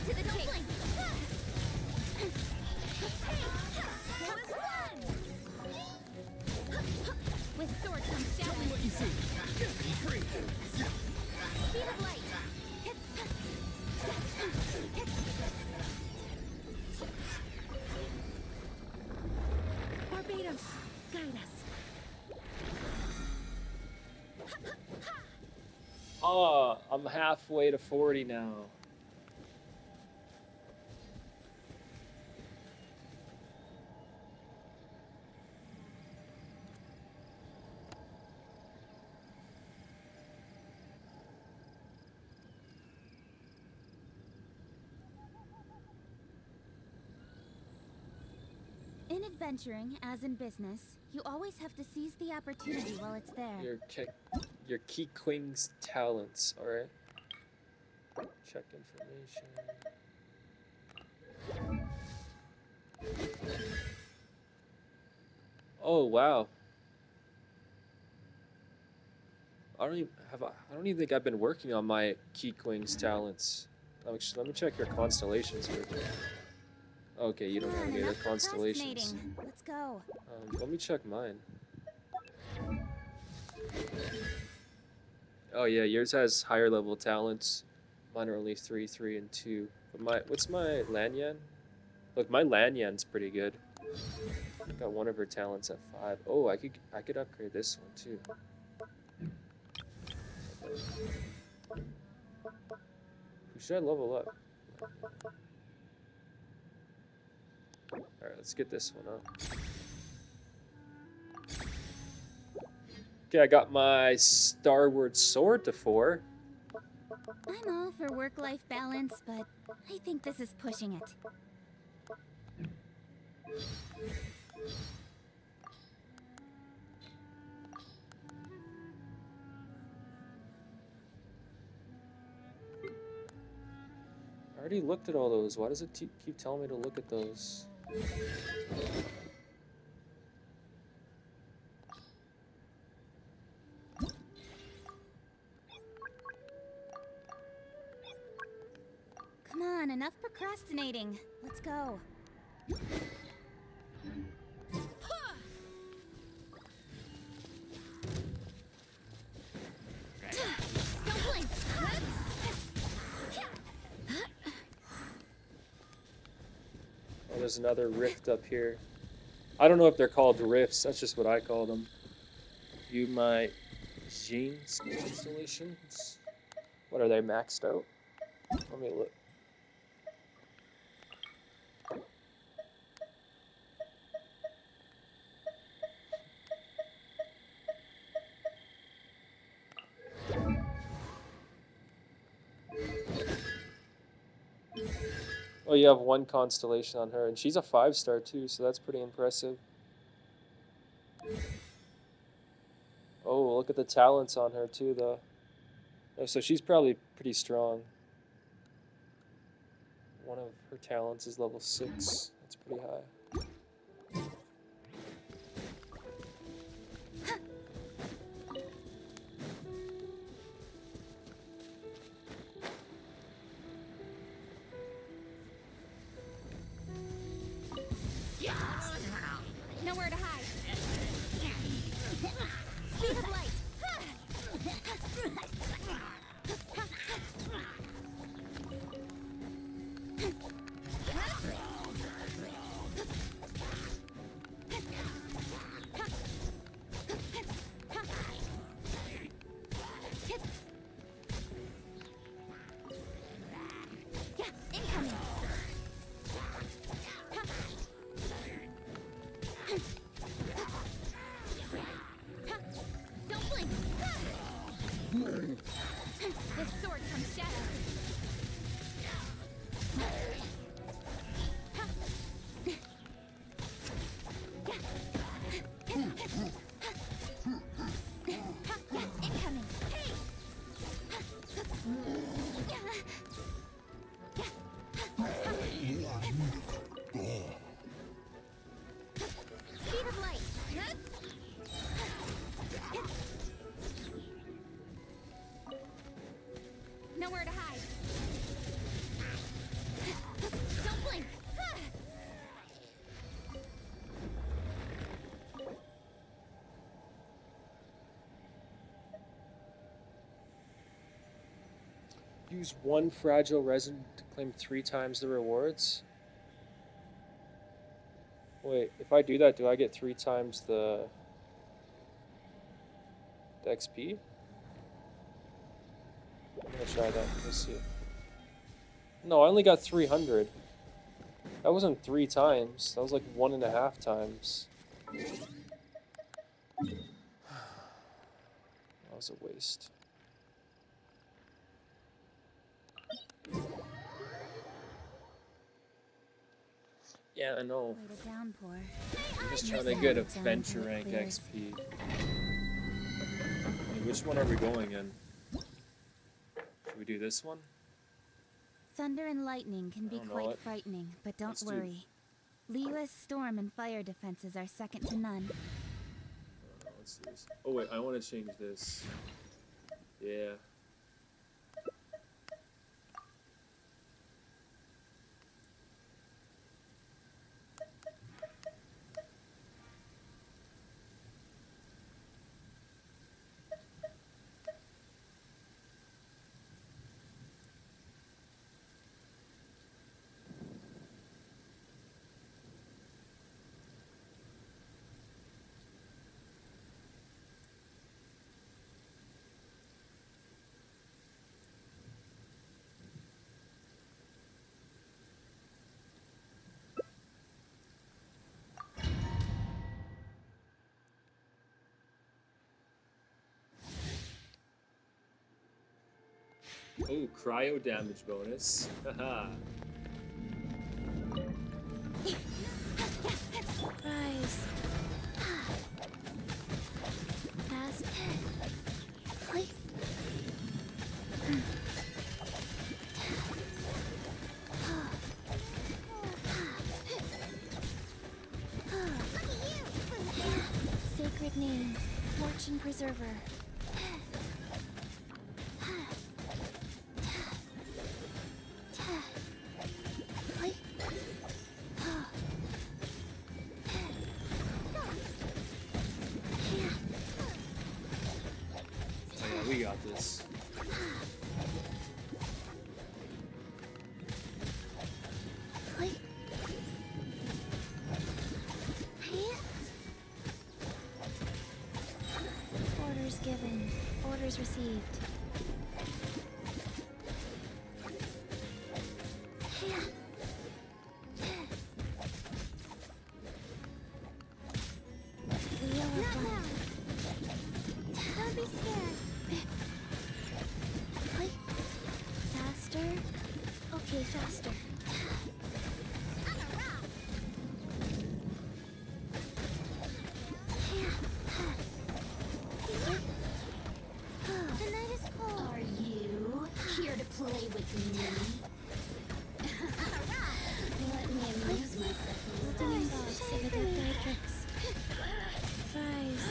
To the chase. That was fun. With sword comes Tell shadow. me what you see. Free. Speed of light. Barbados, guide us. Oh, I'm halfway to 40 now. In adventuring, as in business, you always have to seize the opportunity while it's there. Your Key Queen's talents, alright? Check information. Oh wow. I don't even think I've been working on my Key Queen's talents. Actually, let me check your constellations here. Okay, you don't Come have on, any other enough constellations. procrastinating. Let's go. Let me check mine. Oh yeah, yours has higher level talents. Mine are only 3, 3, and 2. But what's my Lanyan? Look, my Lanyan's pretty good. Got one of her talents at 5. Oh, I could upgrade this one too. Who should I level up? Alright, let's get this one up. Okay, I got my Starward Sword to 4. I'm all for work-life balance, but I think this is pushing it. I already looked at all those. Why does it keep telling me to look at those? Come on, enough procrastinating. Let's go. Don't blink. Oh, there's another rift up here. I don't know if they're called rifts. That's just what I call them. View my Jeans constellations. What are they maxed out? Let me look. Oh, you have one constellation on her, and she's a 5-star too, so that's pretty impressive. Oh, look at the talents on her too, though. Oh, so she's probably pretty strong. One of her talents is level 6. That's pretty high. Nowhere to hide. Speed of light. Yeah, incoming. Use 1 fragile resin to claim 3 times the rewards. Wait, if I do that, do I get 3 times the XP? I'm gonna try that. Let's see. No, I only got 300. That wasn't 3 times. That was like 1.5 times. That was a waste. Yeah, I know. Quite a downpour. I'm just trying to get adventure rank XP. Hey, which one are we going in? Should we do this one? Thunder and lightning can be I don't know quite it. frightening, but don't Let's do- worry. Liu's storm and fire defenses are second to none. Let's do this. Oh wait, I want to change this. Yeah. Oh, cryo damage bonus. Haha. Rise. Fast. Flight. Sacred name, Fortune Preserver. Oh yeah, we got this. Orders given, orders received. Don't be scared. Faster? Okay, faster. The night is cold. Are you here to play with me? Let me amuse myself. Stunning box of adept tricks. Rise.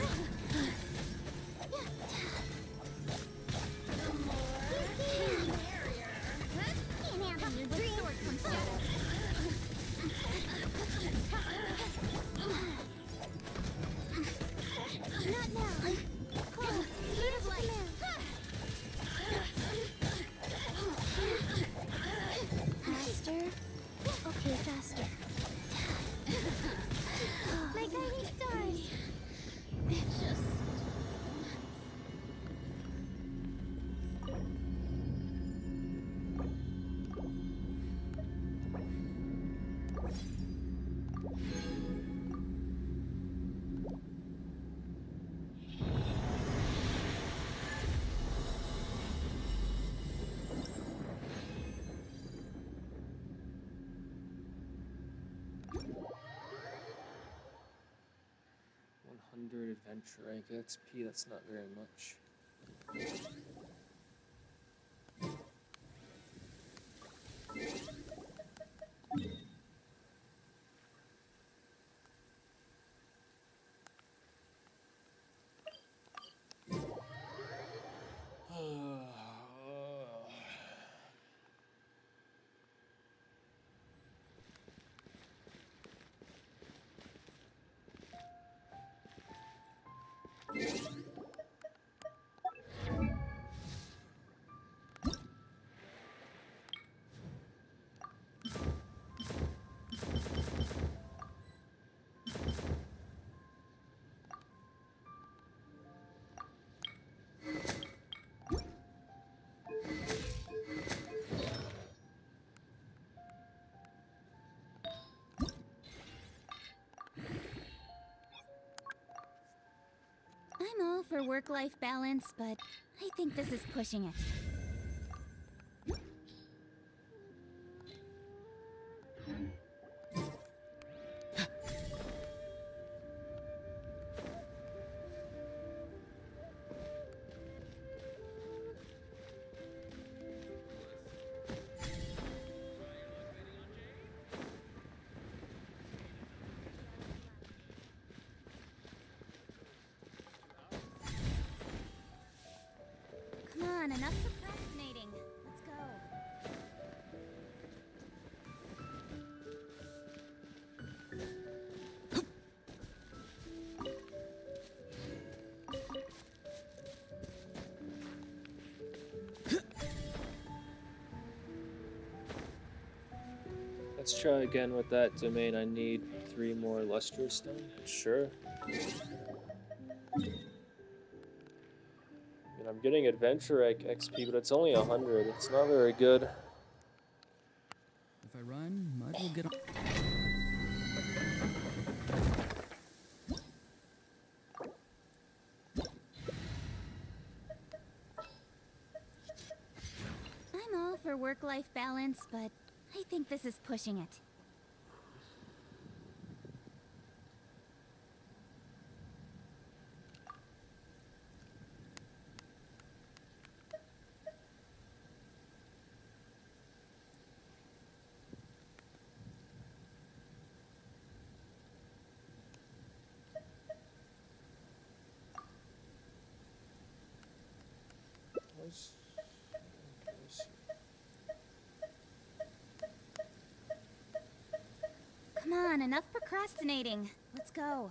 Not now. Cool. Speed of light. Faster? Okay, faster. My guiding stars. Just Adventure rank XP, that's not very much. I'm all for work-life balance, but I think this is pushing it. Come on, enough procrastinating. Let's go. Let's try again with that domain. I need 3 more lustrous stone. Sure. And I'm getting adventure XP, but it's only 100. It's not very good. If I run, Mud will get on. I'm all for work-life balance, but I think this is pushing it. Come on, enough procrastinating. Let's go.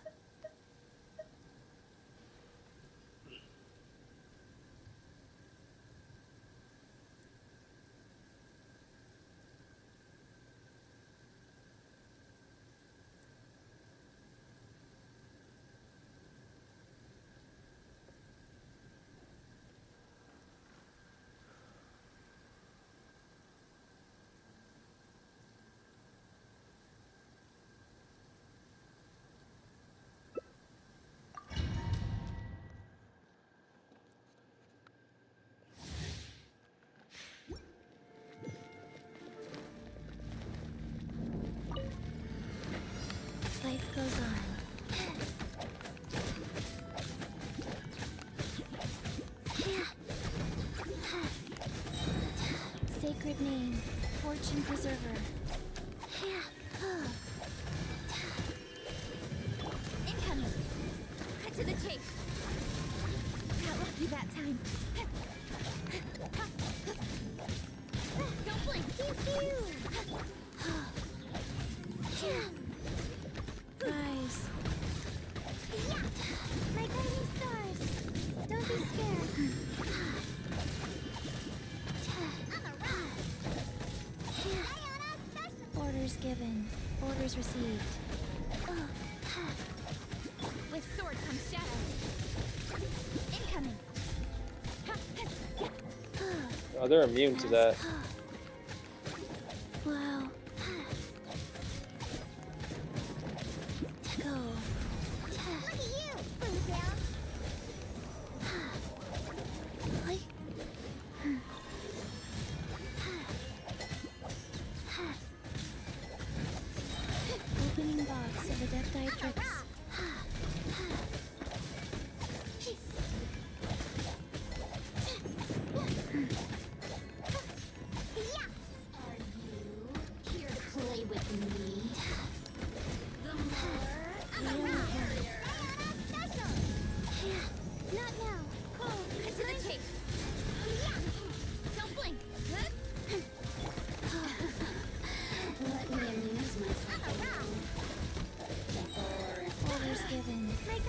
Life goes on. Sacred name, fortune preserver. Incoming. Cut to the chase. Got lucky that time. Don't blink. Rise. My guiding stars. Don't be scared. Orders given. Orders received. With sword comes shadow. Incoming. Oh, they're immune to that. Wow. Go. Look at you, boo down. Opening box of the Death Tricks.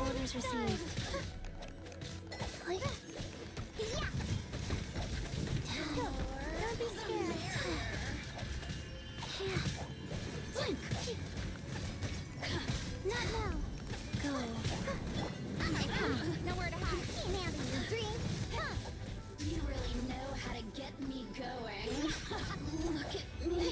Orders received. Don't be scared. Not now. Go. Nowhere to hide. You really know how to get me going. Look at me.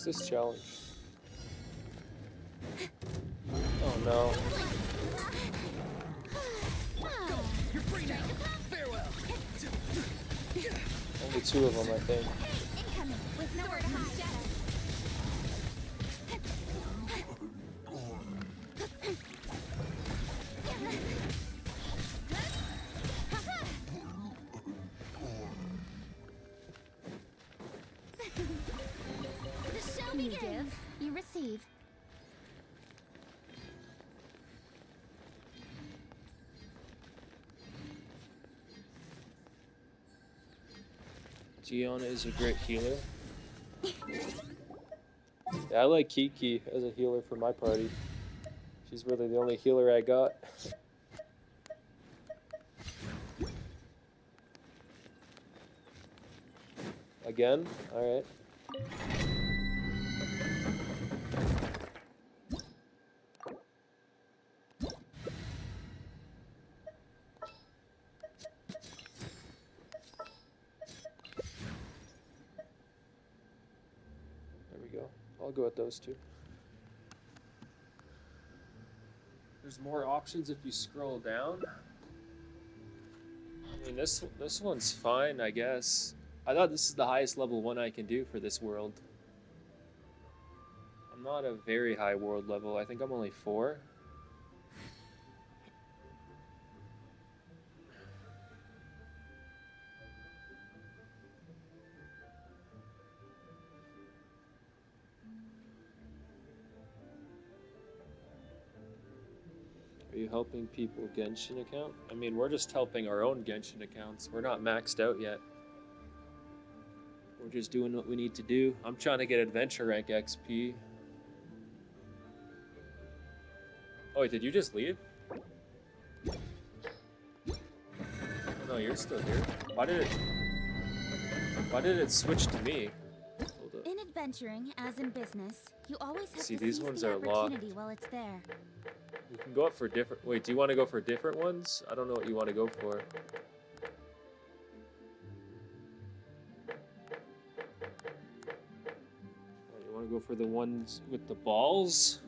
this challenge? Oh no. You're free now. Farewell. Only 2 of them, I think. Incoming with nowhere to hide. The show You begins. give, you receive. Gianna is a great healer. Yeah, I like Kiki as a healer for my party. She's really the only healer I got. Again? Alright. There we go. I'll go with those 2. There's more options if you scroll down. I mean, this one's fine, I guess. I thought this is the highest level one I can do for this world. I'm not a very high world level. I think I'm only 4. Are you helping people Genshin account? I mean, we're just helping our own Genshin accounts. We're not maxed out yet. We're just doing what we need to do. I'm trying to get adventure rank XP. Oh, wait, did you just leave? No, you're still here. Why did it switch to me? Hold up. In adventuring, as in business, you always have See, to these seize ones the are locked. opportunity while it's there. You can go up for different... Wait, do you want to go for different ones? I don't know what you want to go for. Oh, you want to go for the ones with the balls?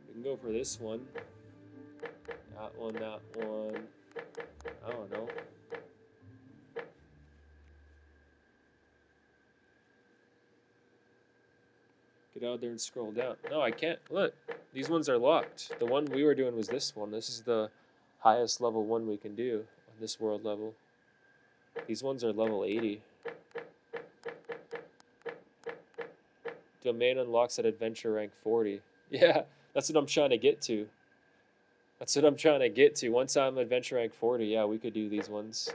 You can go for this one. That one, that one. I don't know. Get out there and scroll down. No, I can't. Look, these ones are locked. The one we were doing was this one. This is the highest level one we can do on this world level. These ones are level 80. Domain unlocks at adventure rank 40. Yeah, that's what I'm trying to get to. That's what I'm trying to get to. Once I'm adventure rank 40, yeah, we could do these ones.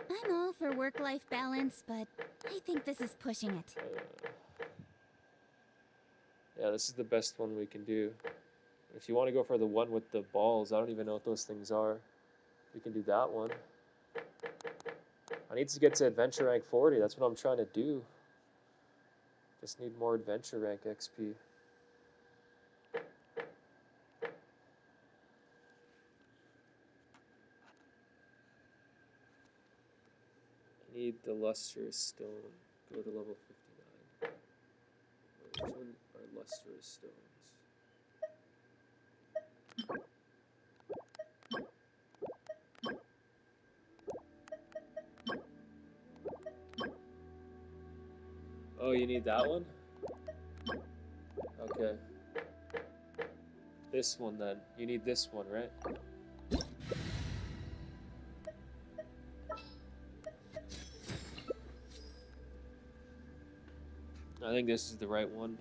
I'm all for work-life balance, but I think this is pushing it. Yeah, this is the best one we can do. If you want to go for the one with the balls, I don't even know what those things are. We can do that one. I need to get to adventure rank 40. That's what I'm trying to do. Just need more adventure rank XP. I need the lustrous stone. Go to level 59. Which one are lustrous stones? Oh, you need that one? Okay. This one then. You need this one, right? I think this is the right one.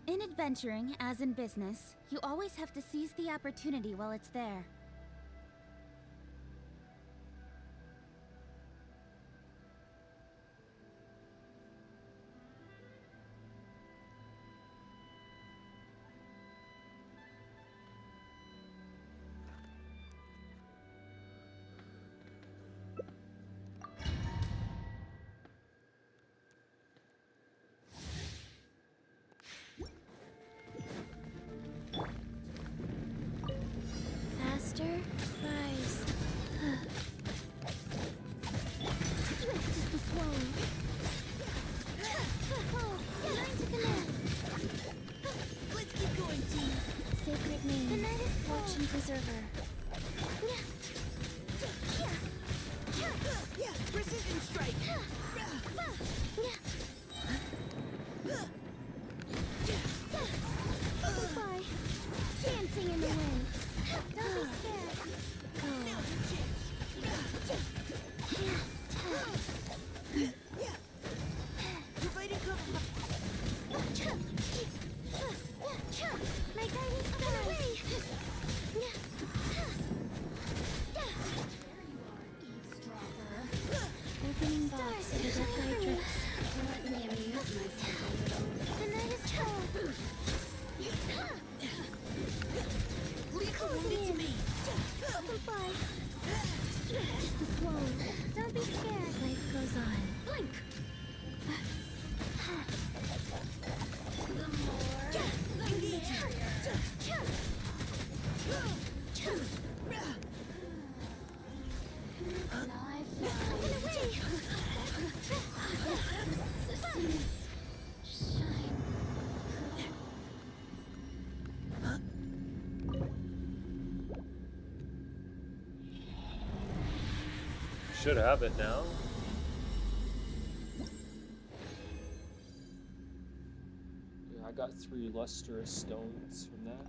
In adventuring, as in business, you always have to seize the opportunity while it's there. observer. Precision strike. Fly. Dancing in the wind. Don't be scared. You're fighting cover. My guiding stars. Opening box of the Death Knight drips. Let me amuse myself a little. The night is cold. Leave the wounded to me. Open fly. Just the slow. Don't be scared. Life goes on. Blink. The more, the merrier. And I found Run away. systems shine. Should have it now. Yeah, I got 3 lustrous stones from that.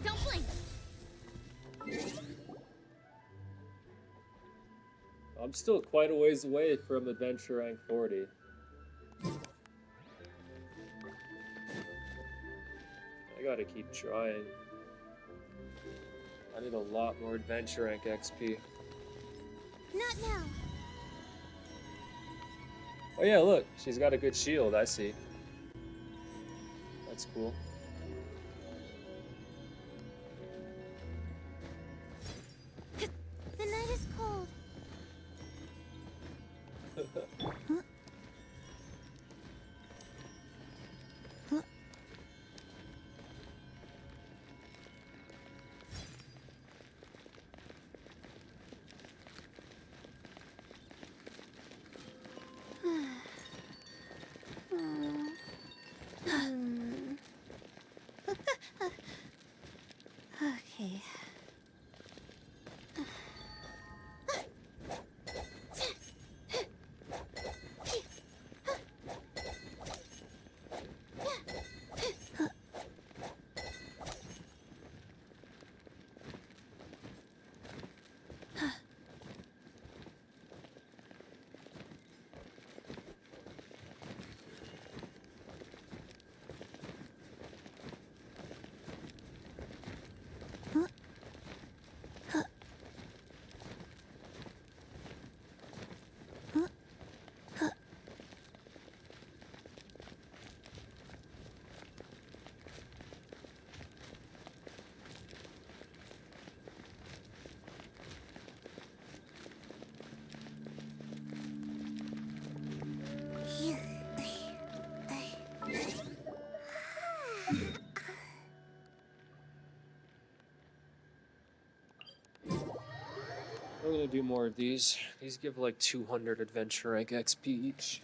Don't blink. I'm still quite a ways away from adventure rank 40. I gotta keep trying. I need a lot more adventure rank XP. Not now. Oh yeah, look, she's got a good shield, I see. That's cool. The night is cold. Okay. I'm gonna do more of these. These give like 200 adventure rank XP each.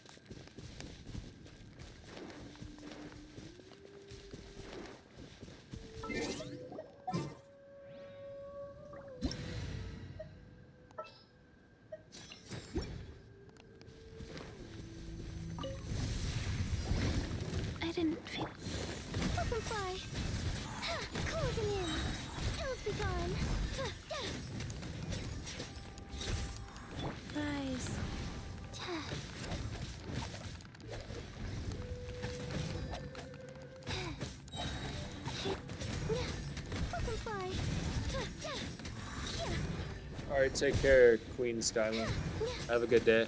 I didn't feel. Open fly. Closing in. Ills be gone. Rise. Open fly. Alright, take care, Queen Skyline. Have a good day.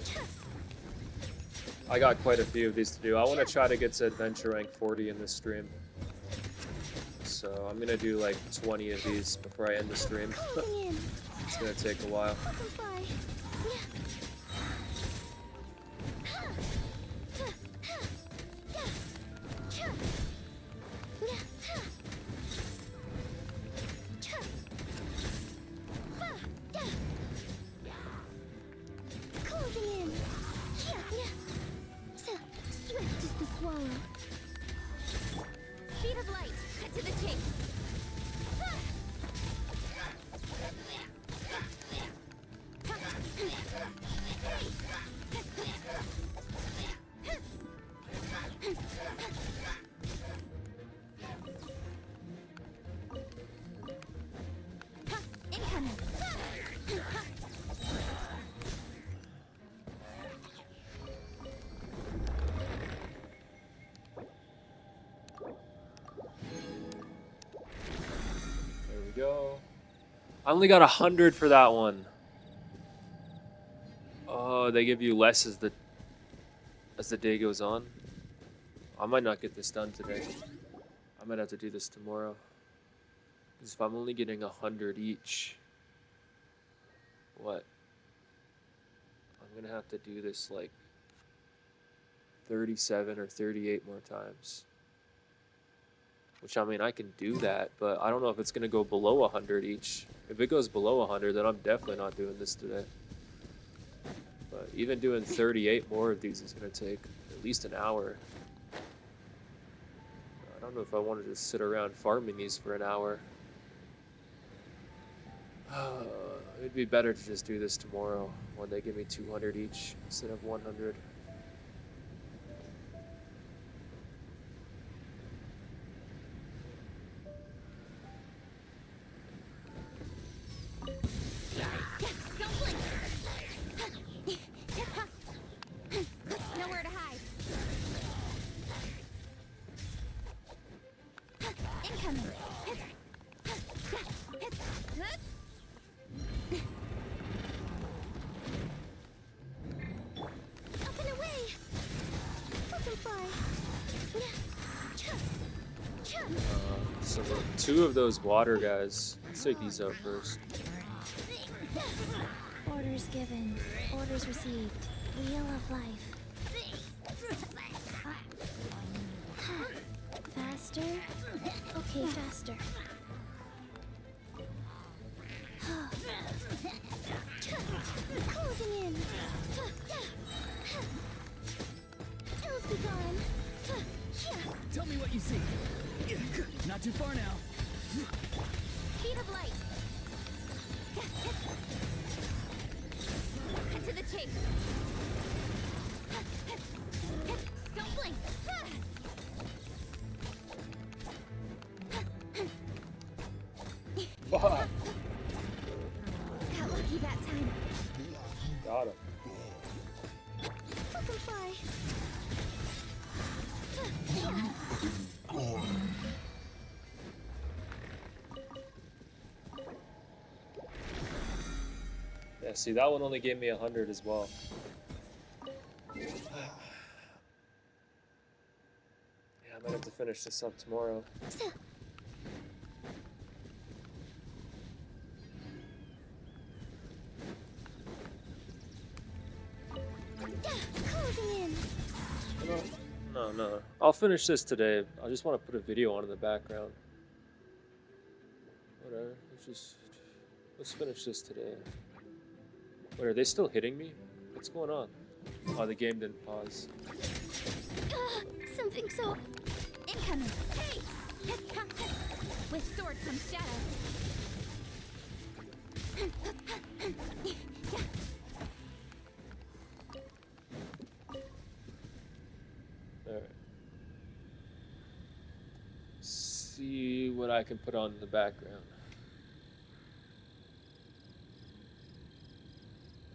I got quite a few of these to do. I want to try to get to adventure rank 40 in this stream. So I'm gonna do like 20 of these before I end the stream. It's gonna take a while. Swift is the swallow. Speed of light. Cut to the chase. Incoming. There we go. I only got 100 for that one. Oh, they give you less as the day goes on. I might not get this done today. I might have to do this tomorrow. Because if I'm only getting 100 each, what? I'm gonna have to do this like 37 or 38 more times. Which, I mean, I can do that, but I don't know if it's gonna go below 100 each. If it goes below 100, then I'm definitely not doing this today. But even doing 38 more of these is gonna take at least an hour. I don't know if I wanted to sit around farming these for an hour. It'd be better to just do this tomorrow when they give me 200 each instead of 100. Nowhere to hide. Incoming. Up and away. Butterfly. So two of those water guys. Let's take these out first. Orders given. Orders received. Wheel of life. Faster? Okay, faster. Closing in. Ills be gone. Tell me what you see. Not too far now. Speed of light. Cut to the chase. Don't blink. Fuck. Got lucky that time. Got him. Butterfly. Yeah, see, that one only gave me 100 as well. Yeah, I might have to finish this up tomorrow. Closing in. No. I'll finish this today. I just want to put a video on in the background. Whatever. Let's finish this today. Wait, are they still hitting me? What's going on? Oh, the game didn't pause. Something so incoming. Hey! With sword comes shadow. Alright. See what I can put on in the background.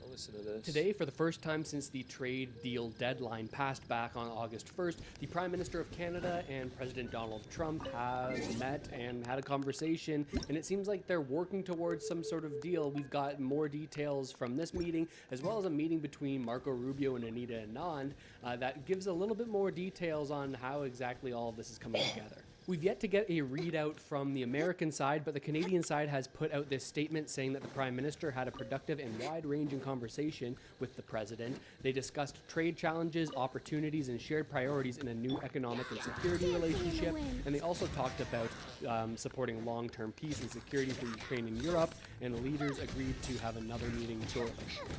listen to this. Today, for the first time since the trade deal deadline passed back on August 1st, the Prime Minister of Canada and President Donald Trump have met and had a conversation, and it seems like they're working towards some sort of deal. We've got more details from this meeting, as well as a meeting between Marco Rubio and Anita Anand that gives a little bit more details on how exactly all of this is coming together. We've yet to get a readout from the American side, but the Canadian side has put out this statement saying that the Prime Minister had a productive and wide-ranging conversation with the President. They discussed trade challenges, opportunities, and shared priorities in a new economic and security relationship, and they also talked about supporting long-term peace and security for Ukraine and Europe, and the leaders agreed to have another meeting shortly.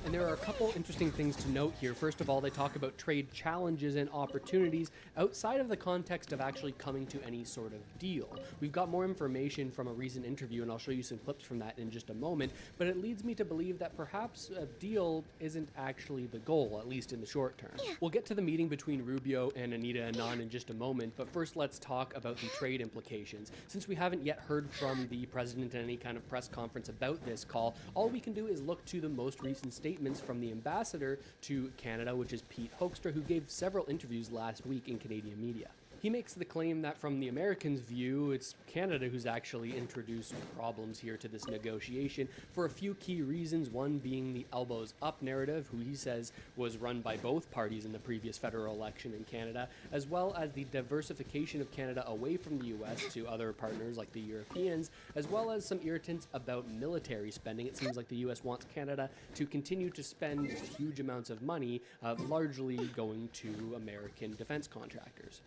And there are a couple interesting things to note here. First of all, they talk about trade challenges and opportunities outside of the context of actually coming to any sort of deal. We've got more information from a recent interview, and I'll show you some clips from that in just a moment, but it leads me to believe that perhaps a deal isn't actually the goal, at least in the short term. We'll get to the meeting between Rubio and Anita Anand in just a moment, but first let's talk about the trade implications. Since we haven't yet heard from the President in any kind of press conference about this call, all we can do is look to the most recent statements from the ambassador to Canada, which is Pete Hoekstra, who gave several interviews last week in Canadian media. He makes the claim that from the Americans' view, it's Canada who's actually introduced problems here to this negotiation for a few key reasons, one being the elbows up narrative, who he says was run by both parties in the previous federal election in Canada, as well as the diversification of Canada away from the US to other partners like the Europeans, as well as some irritants about military spending. It seems like the US wants Canada to continue to spend huge amounts of money, largely going to American defense contractors.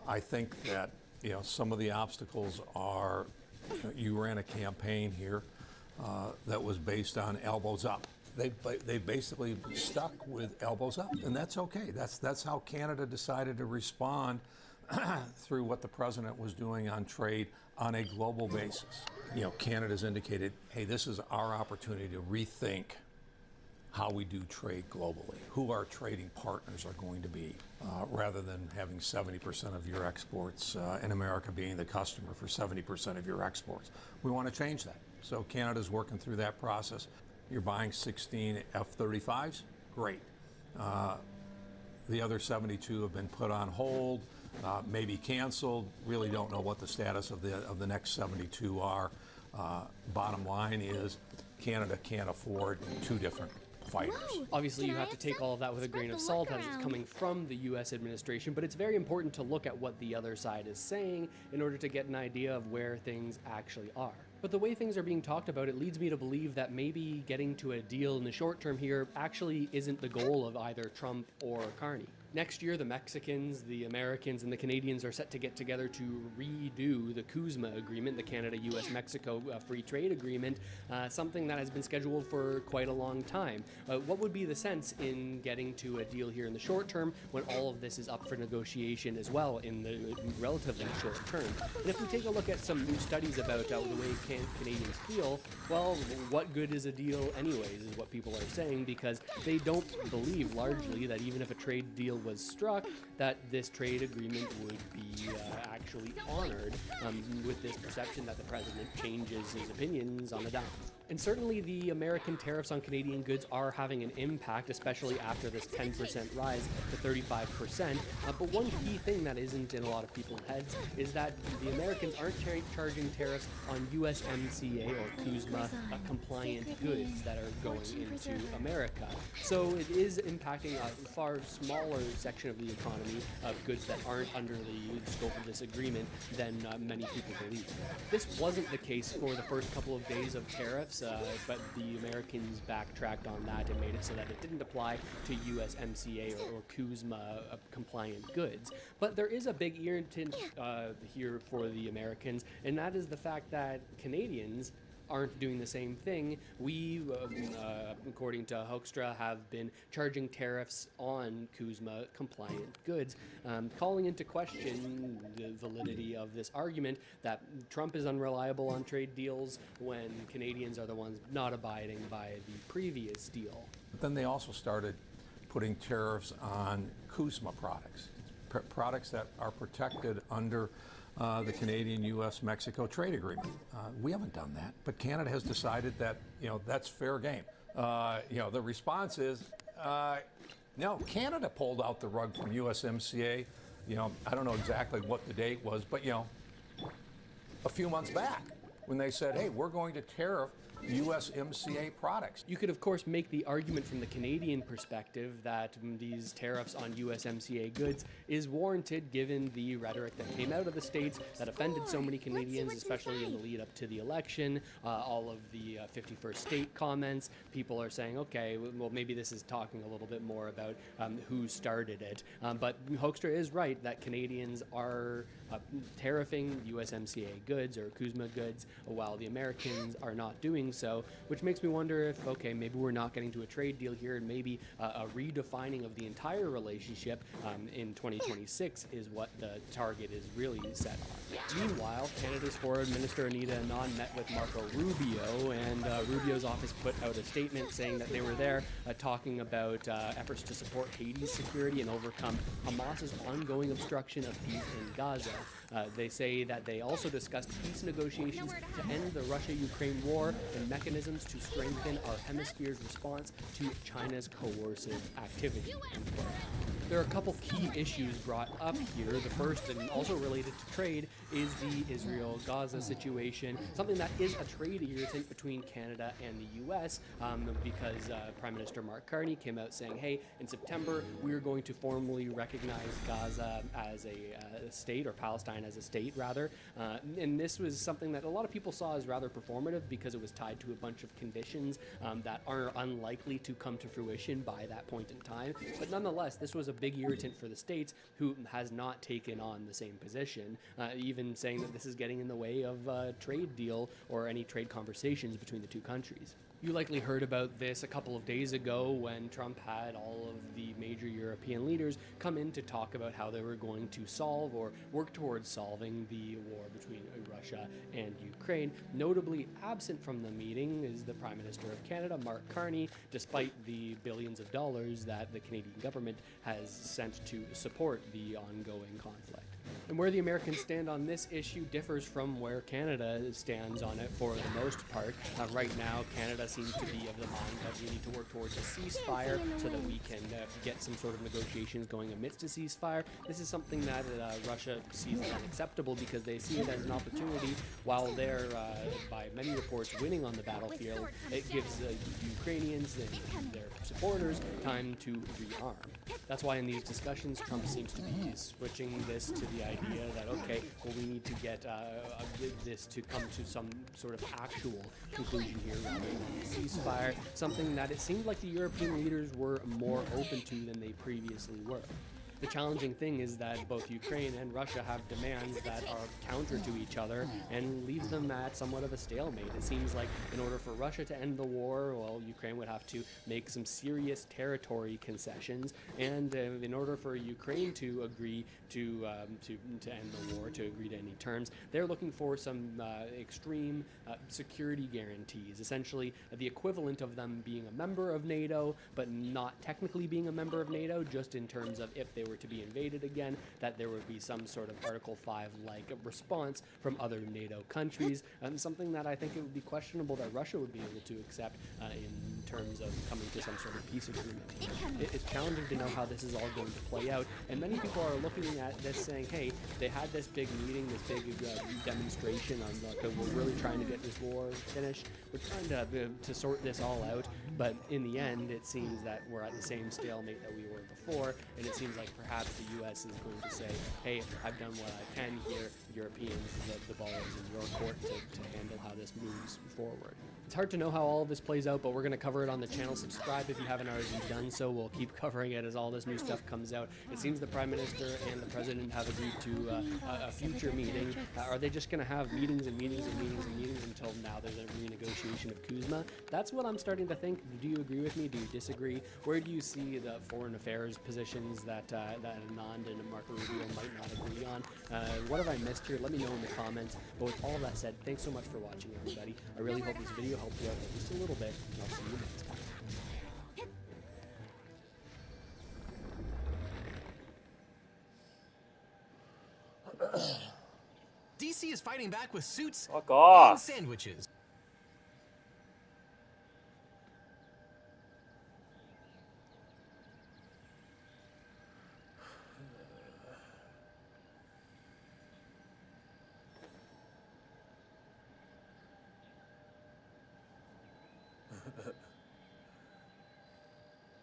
I think that some of the obstacles are you ran a campaign here that was based on elbows up. They basically stuck with elbows up, and that's okay. That's how Canada decided to respond through what the president was doing on trade on a global basis. Canada's indicated, hey, this is our opportunity to rethink how we do trade globally, who our trading partners are going to be, rather than having 70% of your exports in America being the customer for 70% of your exports. We want to change that. So Canada's working through that process. You're buying 16 F-35s? Great. The other 72 have been put on hold, maybe canceled. Really don't know what the status of the next 72 are. Bottom line is Canada can't afford two different fighters. Obviously, you have to take all of that with a grain of salt as it's coming from the U.S. administration, but it's very important to look at what the other side is saying in order to get an idea of where things actually are. But the way things are being talked about, it leads me to believe that maybe getting to a deal in the short term here actually isn't the goal of either Trump or Carney. Next year, the Mexicans, the Americans, and the Canadians are set to get together to redo the CUSMA agreement, the Canada-US-Mexico free trade agreement, something that has been scheduled for quite a long time. What would be the sense in getting to a deal here in the short term when all of this is up for negotiation as well in the relatively short term? And if we take a look at some new studies about the way Canadians feel, well, what good is a deal anyways, is what people are saying, because they don't believe largely that even if a trade deal was struck, that this trade agreement would be actually honored, with this perception that the president changes his opinions on the dime. And certainly the American tariffs on Canadian goods are having an impact, especially after this 10% rise to 35%. But one key thing that isn't in a lot of people's heads is that the Americans aren't charging tariffs on USMCA or CUSMA compliant goods that are going into America. So it is impacting a far smaller section of the economy of goods that aren't under the scope of this agreement than many people believe. This wasn't the case for the first couple of days of tariffs, but the Americans backtracked on that and made it so that it didn't apply to USMCA or CUSMA compliant goods. But there is a big irritant here for the Americans, and that is the fact that Canadians aren't doing the same thing. We, according to Hoekstra, have been charging tariffs on CUSMA compliant goods, calling into question the validity of this argument that Trump is unreliable on trade deals when Canadians are the ones not abiding by the previous deal. But then they also started putting tariffs on CUSMA products, products that are protected under the Canadian-U.S.-Mexico trade agreement. We haven't done that, but Canada has decided that that's fair game. The response is, no, Canada pulled out the rug from USMCA. I don't know exactly what the date was, but, a few months back when they said, hey, we're going to tariff USMCA products. You could, of course, make the argument from the Canadian perspective that these tariffs on USMCA goods is warranted given the rhetoric that came out of the States that offended so many Canadians, especially in the lead up to the election. All of the 51st state comments, people are saying, okay, well, maybe this is talking a little bit more about who started it. But Hoekstra is right that Canadians are tariffing USMCA goods or CUSMA goods while the Americans are not doing so, which makes me wonder if, okay, maybe we're not getting to a trade deal here and maybe a redefining of the entire relationship in 2026 is what the target is really set on. Meanwhile, Canada's Foreign Minister Anita Anand met with Marco Rubio, and Rubio's office put out a statement saying that they were there talking about efforts to support Haiti's security and overcome Hamas's ongoing obstruction of peace in Gaza. They say that they also discussed peace negotiations to end the Russia-Ukraine war and mechanisms to strengthen our hemisphere's response to China's coercive activity. There are a couple key issues brought up here. The first, and also related to trade, is the Israel-Gaza situation, something that is a trade irritant between Canada and the U.S. Because Prime Minister Mark Carney came out saying, hey, in September, we're going to formally recognize Gaza as a state, or Palestine as a state, rather. And this was something that a lot of people saw as rather performative because it was tied to a bunch of conditions that are unlikely to come to fruition by that point in time. But nonetheless, this was a big irritant for the States, who has not taken on the same position, even saying that this is getting in the way of a trade deal or any trade conversations between the two countries. You likely heard about this a couple of days ago when Trump had all of the major European leaders come in to talk about how they were going to solve or work towards solving the war between Russia and Ukraine. Notably absent from the meeting is the Prime Minister of Canada, Mark Carney, despite the billions of dollars that the Canadian government has sent to support the ongoing conflict. And where the Americans stand on this issue differs from where Canada stands on it for the most part. Right now, Canada seems to be of the mind that we need to work towards a ceasefire so that we can get some sort of negotiations going amidst a ceasefire. This is something that Russia sees as unacceptable because they see it as an opportunity. While they're, by many reports, winning on the battlefield, it gives the Ukrainians and their supporters time to rearm. That's why in these discussions, Trump seems to be switching this to the idea that, okay, well, we need to get this to come to some sort of actual conclusion here rather than a ceasefire, something that it seemed like the European leaders were more open to than they previously were. The challenging thing is that both Ukraine and Russia have demands that are counter to each other and leaves them at somewhat of a stalemate. It seems like in order for Russia to end the war, well, Ukraine would have to make some serious territory concessions, and in order for Ukraine to agree to end the war, to agree to any terms, they're looking for some extreme security guarantees, essentially the equivalent of them being a member of NATO, but not technically being a member of NATO, just in terms of if they were to be invaded again, that there would be some sort of Article 5-like response from other NATO countries, something that I think it would be questionable that Russia would be able to accept in terms of coming to some sort of peace agreement. It's challenging to know how this is all going to play out, and many people are looking at this saying, hey, they had this big meeting, this big demonstration on, like, we're really trying to get this war finished, we're trying to sort this all out, but in the end, it seems that we're at the same stalemate that we were before, and it seems like perhaps the U.S. is going to say, hey, I've done what I can here, Europeans, the ball is in your court to handle how this moves forward. It's hard to know how all of this plays out, but we're going to cover it on the channel. Subscribe if you haven't already done so. We'll keep covering it as all this new stuff comes out. It seems the Prime Minister and the President have agreed to a future meeting. Are they just going to have meetings and meetings and meetings and meetings until now there's a renegotiation of CUSMA? That's what I'm starting to think. Do you agree with me? Do you disagree? Where do you see the foreign affairs positions that Anand and Marco Rubio might not agree on? What have I missed here? Let me know in the comments. But with all of that said, thanks so much for watching, everybody. I really hope this video helped you out at least a little bit, and I'll see you next time. DC is fighting back with suits Fuck off. and sandwiches.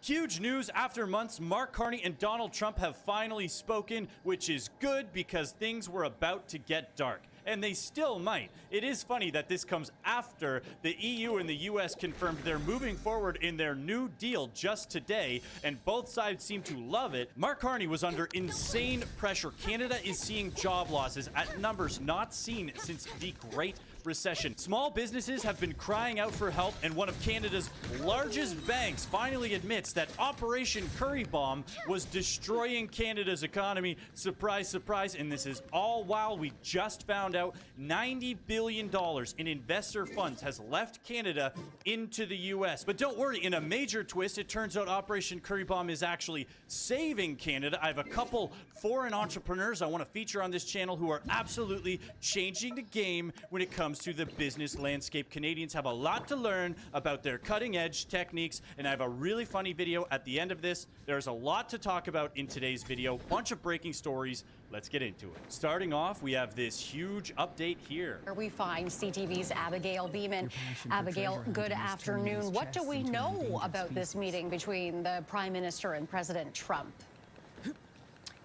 Huge news after months. Mark Carney and Donald Trump have finally spoken, which is good because things were about to get dark. And they still might. It is funny that this comes after the EU and the US confirmed they're moving forward in their new deal just today, and both sides seem to love it. Mark Carney was under insane pressure. Canada is seeing job losses at numbers not seen since the Great Recession. Small businesses have been crying out for help, and one of Canada's largest banks finally admits that Operation Curry Bomb was destroying Canada's economy. Surprise, surprise. And this is all while we just found out $90 billion in investor funds has left Canada into the US. But don't worry, in a major twist, it turns out Operation Curry Bomb is actually saving Canada. I have a couple foreign entrepreneurs I want to feature on this channel who are absolutely changing the game when it comes to the business landscape. Canadians have a lot to learn about their cutting edge techniques, and I have a really funny video at the end of this. There's a lot to talk about in today's video, bunch of breaking stories. Let's get into it. Starting off, we have this huge update here. We find CTV's Abigail Beeman. Abigail, good afternoon. What do we know about this meeting between the Prime Minister and President Trump?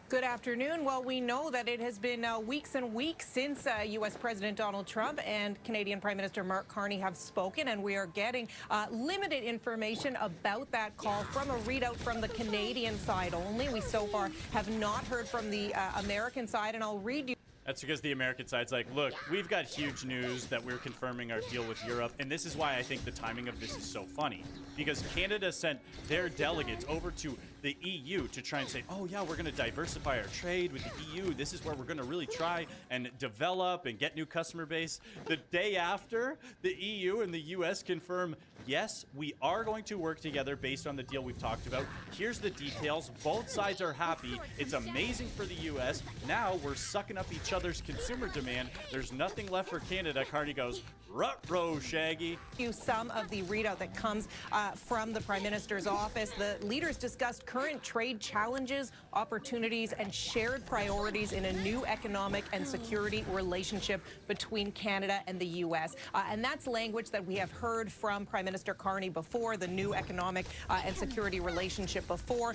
Good afternoon. Well, we know that it has been weeks and weeks since U.S. President Donald Trump and Canadian Prime Minister Mark Carney have spoken, and we are getting limited information about that call from a readout from the Canadian side only. We so far have not heard from the American side, and I'll read you. That's because the American side's like, look, we've got huge news that we're confirming our deal with Europe. And this is why I think the timing of this is so funny. Because Canada sent their delegates over to the EU to try and say, oh, yeah, we're going to diversify our trade with the EU. This is where we're going to really try and develop and get new customer base. The day after, the EU and the US confirm, yes, we are going to work together based on the deal we've talked about. Here's the details. Both sides are happy. It's amazing for the US. Now we're sucking up each other's consumer demand. There's nothing left for Canada. Carney goes, ruh-roh, Shaggy. Some of the readout that comes from the Prime Minister's office. The leaders discussed current trade challenges, opportunities, and shared priorities in a new economic and security relationship between Canada and the U.S. And that's language that we have heard from Prime Minister Carney before, the new economic and security relationship before.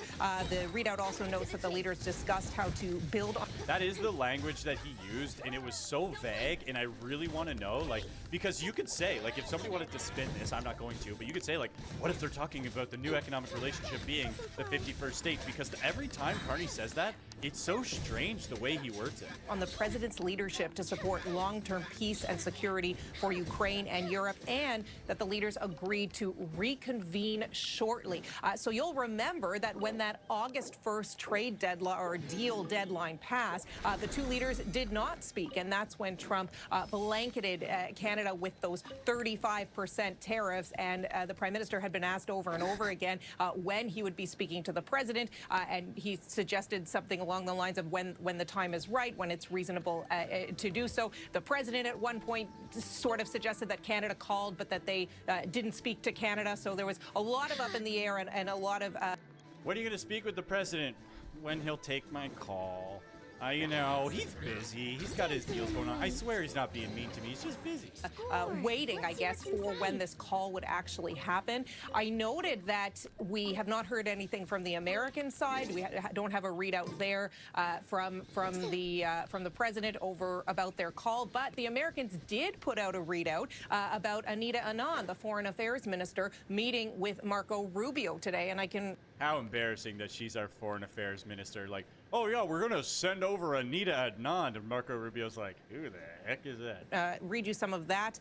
The readout also notes that the leaders discussed how to build on. That is the language that he used, and it was so vague, and I really want to know, like, because you could say, like, if somebody wanted to spin this, I'm not going to, but you could say, like, what if they're talking about the new economic relationship being the 51st state? Because every time Carney says that, it's so strange the way he words it. On the president's leadership to support long-term peace and security for Ukraine and Europe, and that the leaders agreed to reconvene shortly. So you'll remember that when that August 1st trade deadline or deal deadline passed, the two leaders did not speak, and that's when Trump blanketed Canada with those 35% tariffs, and the Prime Minister had been asked over and over again when he would be speaking to the president, and he suggested something along the lines of when the time is right, when it's reasonable to do so. The president at one point sort of suggested that Canada called, but that they didn't speak to Canada, so there was a lot of up in the air and a lot of... When are you going to speak with the president? When he'll take my call. You know, he's busy. He's got his deals going on. I swear he's not being mean to me. He's just busy. Waiting, I guess, for when this call would actually happen. I noted that we have not heard anything from the American side. We don't have a readout there from the president over about their call. But the Americans did put out a readout about Anita Anand, the foreign affairs minister, meeting with Marco Rubio today. And I can... How embarrassing that she's our foreign affairs minister. Like, oh, yeah, we're going to send over Anita Anand. And Marco Rubio's like, who the heck is that? Read you some of that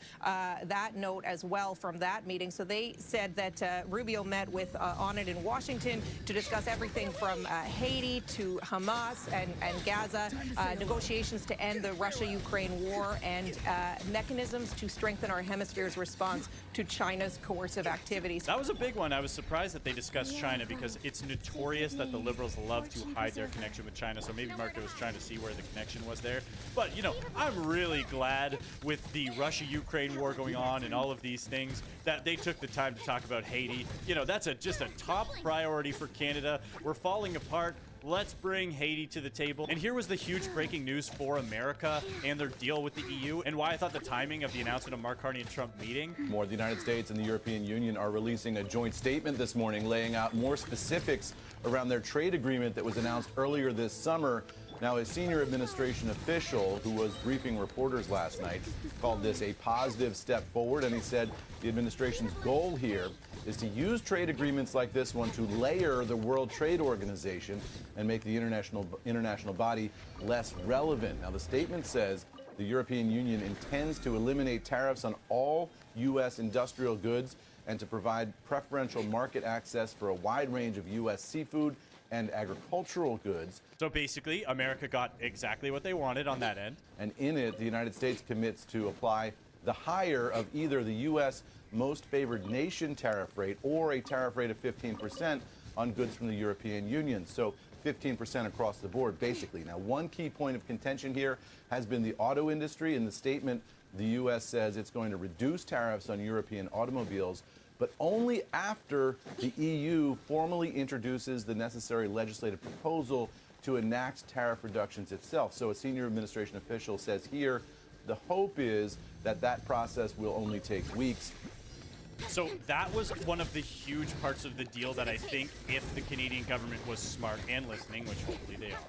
note as well from that meeting. So they said that Rubio met with Anand in Washington to discuss everything from Haiti to Hamas and Gaza, negotiations to end the Russia-Ukraine war, and mechanisms to strengthen our hemisphere's response to China's coercive activities. That was a big one. I was surprised that they discussed China because it's notorious that the liberals love to hide their connection with China. So maybe Marco was trying to see where the connection was there. But, you know, I'm really glad with the Russia-Ukraine war going on and all of these things that they took the time to talk about Haiti. You know, that's just a top priority for Canada. We're falling apart. let's bring Haiti to the table. And here was the huge breaking news for America and their deal with the EU, and why I thought the timing of the announcement of Mark Carney and Trump meeting. More, the United States and the European Union are releasing a joint statement this morning laying out more specifics around their trade agreement that was announced earlier this summer. Now, a senior administration official who was briefing reporters last night called this a positive step forward, and he said the administration's goal here is to use trade agreements like this one to layer the World Trade Organization and make the international body less relevant. Now, the statement says the European Union intends to eliminate tariffs on all U.S. industrial goods and to provide preferential market access for a wide range of U.S. seafood and agricultural goods. So basically, America got exactly what they wanted on that end. And in it, the United States commits to apply the higher of either the U.S. most favored nation tariff rate or a tariff rate of 15% on goods from the European Union. So 15% across the board, basically. Now, one key point of contention here has been the auto industry. In the statement, the U.S. says it's going to reduce tariffs on European automobiles, but only after the EU formally introduces the necessary legislative proposal to enact tariff reductions itself. So a senior administration official says here, the hope is that that process will only take weeks. So that was one of the huge parts of the deal that I think, if the Canadian government was smart and listening, which hopefully they are,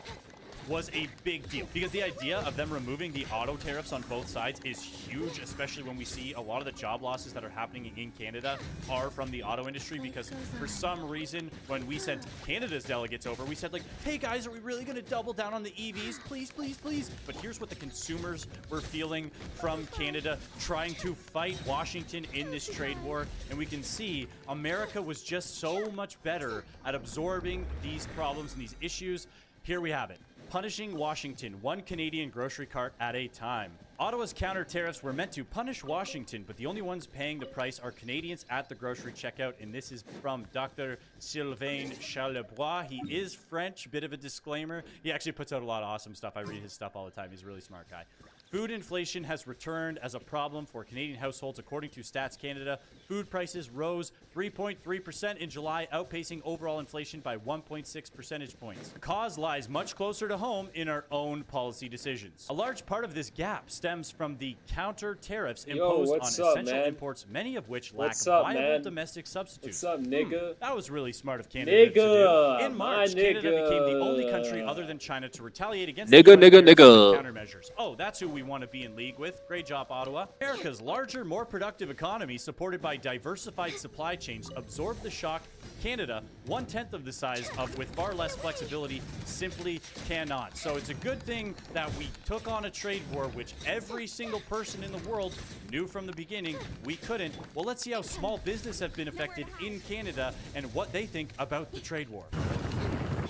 was a big deal. Because the idea of them removing the auto tariffs on both sides is huge, especially when we see a lot of the job losses that are happening in Canada are from the auto industry. Because for some reason, when we sent Canada's delegates over, we said like, hey guys, are we really going to double down on the EVs? Please, please, please. But here's what the consumers were feeling from Canada trying to fight Washington in this trade war. And we can see America was just so much better at absorbing these problems and these issues. Here we have it. Punishing Washington, one Canadian grocery cart at a time. Ottawa's counter tariffs were meant to punish Washington, but the only ones paying the price are Canadians at the grocery checkout. And this is from Dr. Sylvain Charlebois. He is French, bit of a disclaimer. He actually puts out a lot of awesome stuff. I read his stuff all the time. He's a really smart guy. Food inflation has returned as a problem for Canadian households, according to Stats Canada. Food prices rose 3.3% in July, outpacing overall inflation by 1.6 percentage points. The cause lies much closer to home in our own policy decisions. A large part of this gap stems from the counter tariffs imposed on essential imports, many of which lack viable domestic substitutes. What's up, nigga? That was really smart of Canada to do. In March, Canada nigga. became the only country other than China to retaliate against Nigga. countermeasures. Oh, that's who we want to be in league with. Great job, Ottawa. America's larger, more productive economy, supported by diversified supply chains, absorbed the shock. Canada, 1/10 of the size of with far less flexibility, simply cannot. So it's a good thing that we took on a trade war, which every single person in the world knew from the beginning we couldn't. Well, let's see how small business have been affected in Canada and what they think about the trade war.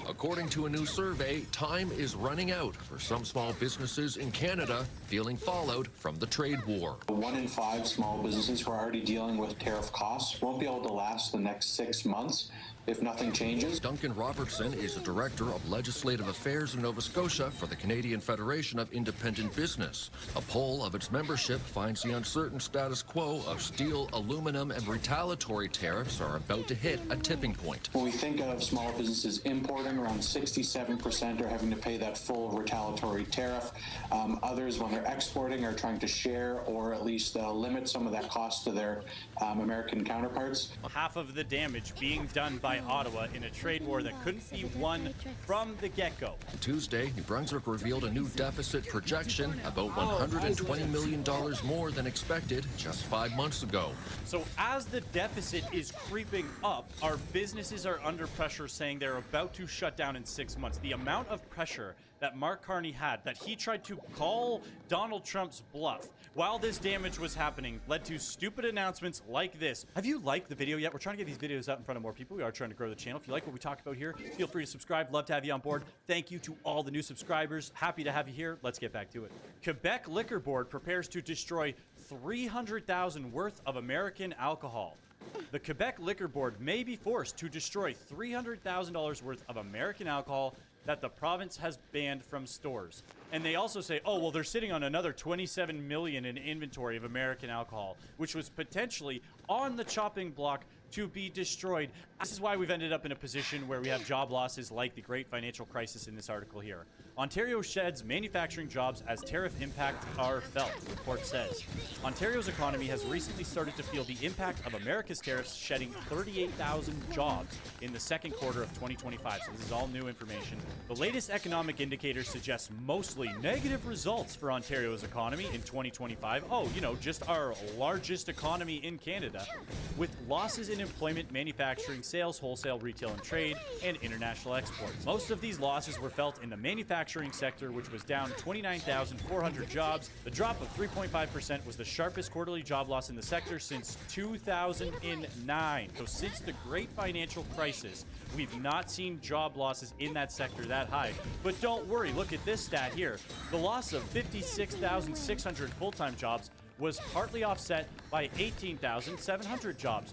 According to a new survey, time is running out for some small businesses in Canada feeling fallout from the trade war. 1 in 5 small businesses who are already dealing with tariff costs won't be able to last the next 6 months if nothing changes. Duncan Robertson is the Director of Legislative Affairs in Nova Scotia for the Canadian Federation of Independent Business. A poll of its membership finds the uncertain status quo of steel, aluminum, and retaliatory tariffs are about to hit a tipping point. When we think of small businesses importing, around 67% are having to pay that full retaliatory tariff. Others, when they're exporting, are trying to share or at least limit some of that cost to their American counterparts. Half of the damage being done by Ottawa in a trade war that couldn't be won from the get-go. Tuesday, New Brunswick revealed a new deficit projection, about $120 million more than expected just 5 months ago. So as the deficit is creeping up, our businesses are under pressure, saying they're about to shut down in 6 months. The amount of pressure that Mark Carney had, that he tried to call Donald Trump's bluff while this damage was happening, led to stupid announcements like this. Have you liked the video yet? We're trying to get these videos out in front of more people. We are trying to grow the channel. If you like what we talk about here, feel free to subscribe. Love to have you on board. Thank you to all the new subscribers. Happy to have you here. Let's get back to it. Quebec Liquor Board prepares to destroy $300,000 worth of American alcohol. The Quebec Liquor Board may be forced to destroy $300,000 worth of American alcohol that the province has banned from stores. And they also say, oh, well, they're sitting on another $27 million in inventory of American alcohol, which was potentially on the chopping block to be destroyed. This is why we've ended up in a position where we have job losses like the great financial crisis in this article here. Ontario sheds manufacturing jobs as tariff impacts are felt, the report says. Ontario's economy has recently started to feel the impact of America's tariffs, shedding 38,000 jobs in the second quarter of 2025. So this is all new information. The latest economic indicators suggest mostly negative results for Ontario's economy in 2025. Oh, you know, just our largest economy in Canada, with losses in employment, manufacturing, sales, wholesale, retail and trade, and international exports. Most of these losses were felt in the manufacturing sector, which was down 29,400 jobs. The drop of 3.5% was the sharpest quarterly job loss in the sector since 2009. So since the great financial crisis, we've not seen job losses in that sector that high. But don't worry, look at this stat here. The loss of 56,600 full-time jobs was partly offset by 18,700 jobs.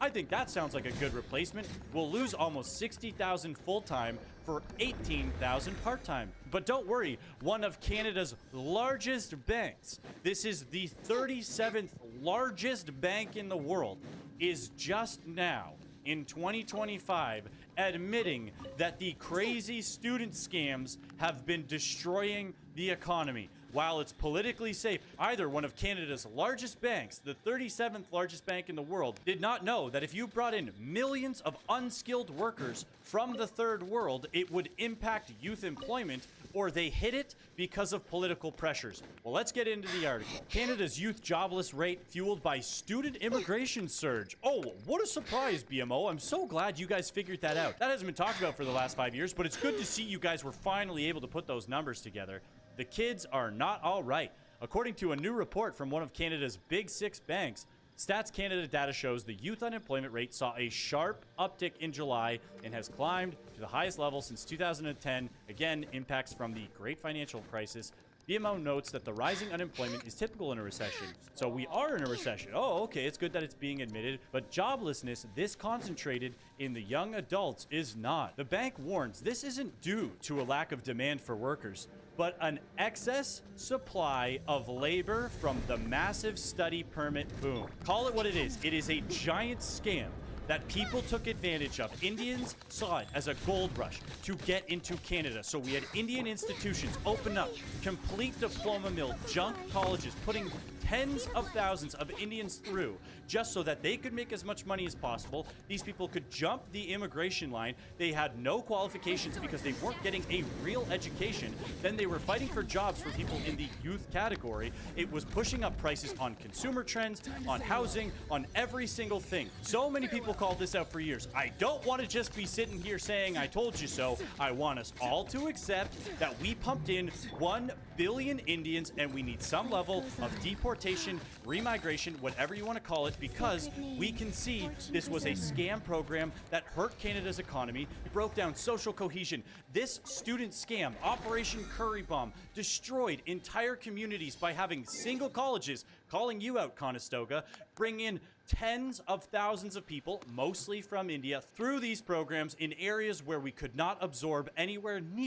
I think that sounds like a good replacement. We'll lose almost 60,000 full-time for 18,000 part-time. But don't worry, one of Canada's largest banks, this is the 37th largest bank in the world, is just now, in 2025, admitting that the crazy student scams have been destroying the economy. While it's politically safe, either one of Canada's largest banks, the 37th largest bank in the world, did not know that if you brought in millions of unskilled workers from the third world, it would impact youth employment, or they hid it because of political pressures. Well, let's get into the article. Canada's youth jobless rate fueled by student immigration surge. Oh, what a surprise, BMO. I'm so glad you guys figured that out. That hasn't been talked about for the last 5 years, but it's good to see you guys were finally able to put those numbers together. The kids are not all right. According to a new report from one of Canada's big 6 banks, Stats Canada data shows the youth unemployment rate saw a sharp uptick in July and has climbed to the highest level since 2010. Again, impacts from the great financial crisis. BMO notes that the rising unemployment is typical in a recession. So we are in a recession. Oh, okay, it's good that it's being admitted. But joblessness this concentrated in the young adults is not. The bank warns this isn't due to a lack of demand for workers, but an excess supply of labor from the massive study permit boom. Call it what it is. It is a giant scam that people took advantage of. Indians saw it as a gold rush to get into Canada. So we had Indian institutions open up, complete diploma mill, junk colleges, putting tens of thousands of Indians through just so that they could make as much money as possible. These people could jump the immigration line. They had no qualifications because they weren't getting a real education. Then they were fighting for jobs for people in the youth category. It was pushing up prices on consumer trends, on housing, on every single thing. So many people called this out for years. I don't want to just be sitting here saying I told you so. I want us all to accept that we pumped in 1 billion Indians and we need some level of deportation, remigration, whatever you want to call it, because we can see this was a scam program that hurt Canada's economy, broke down social cohesion. This student scam, Operation Curry Bomb, destroyed entire communities by having single colleges, calling you out, Conestoga, bring in tens of thousands of people, mostly from India, through these programs in areas where we could not absorb anywhere near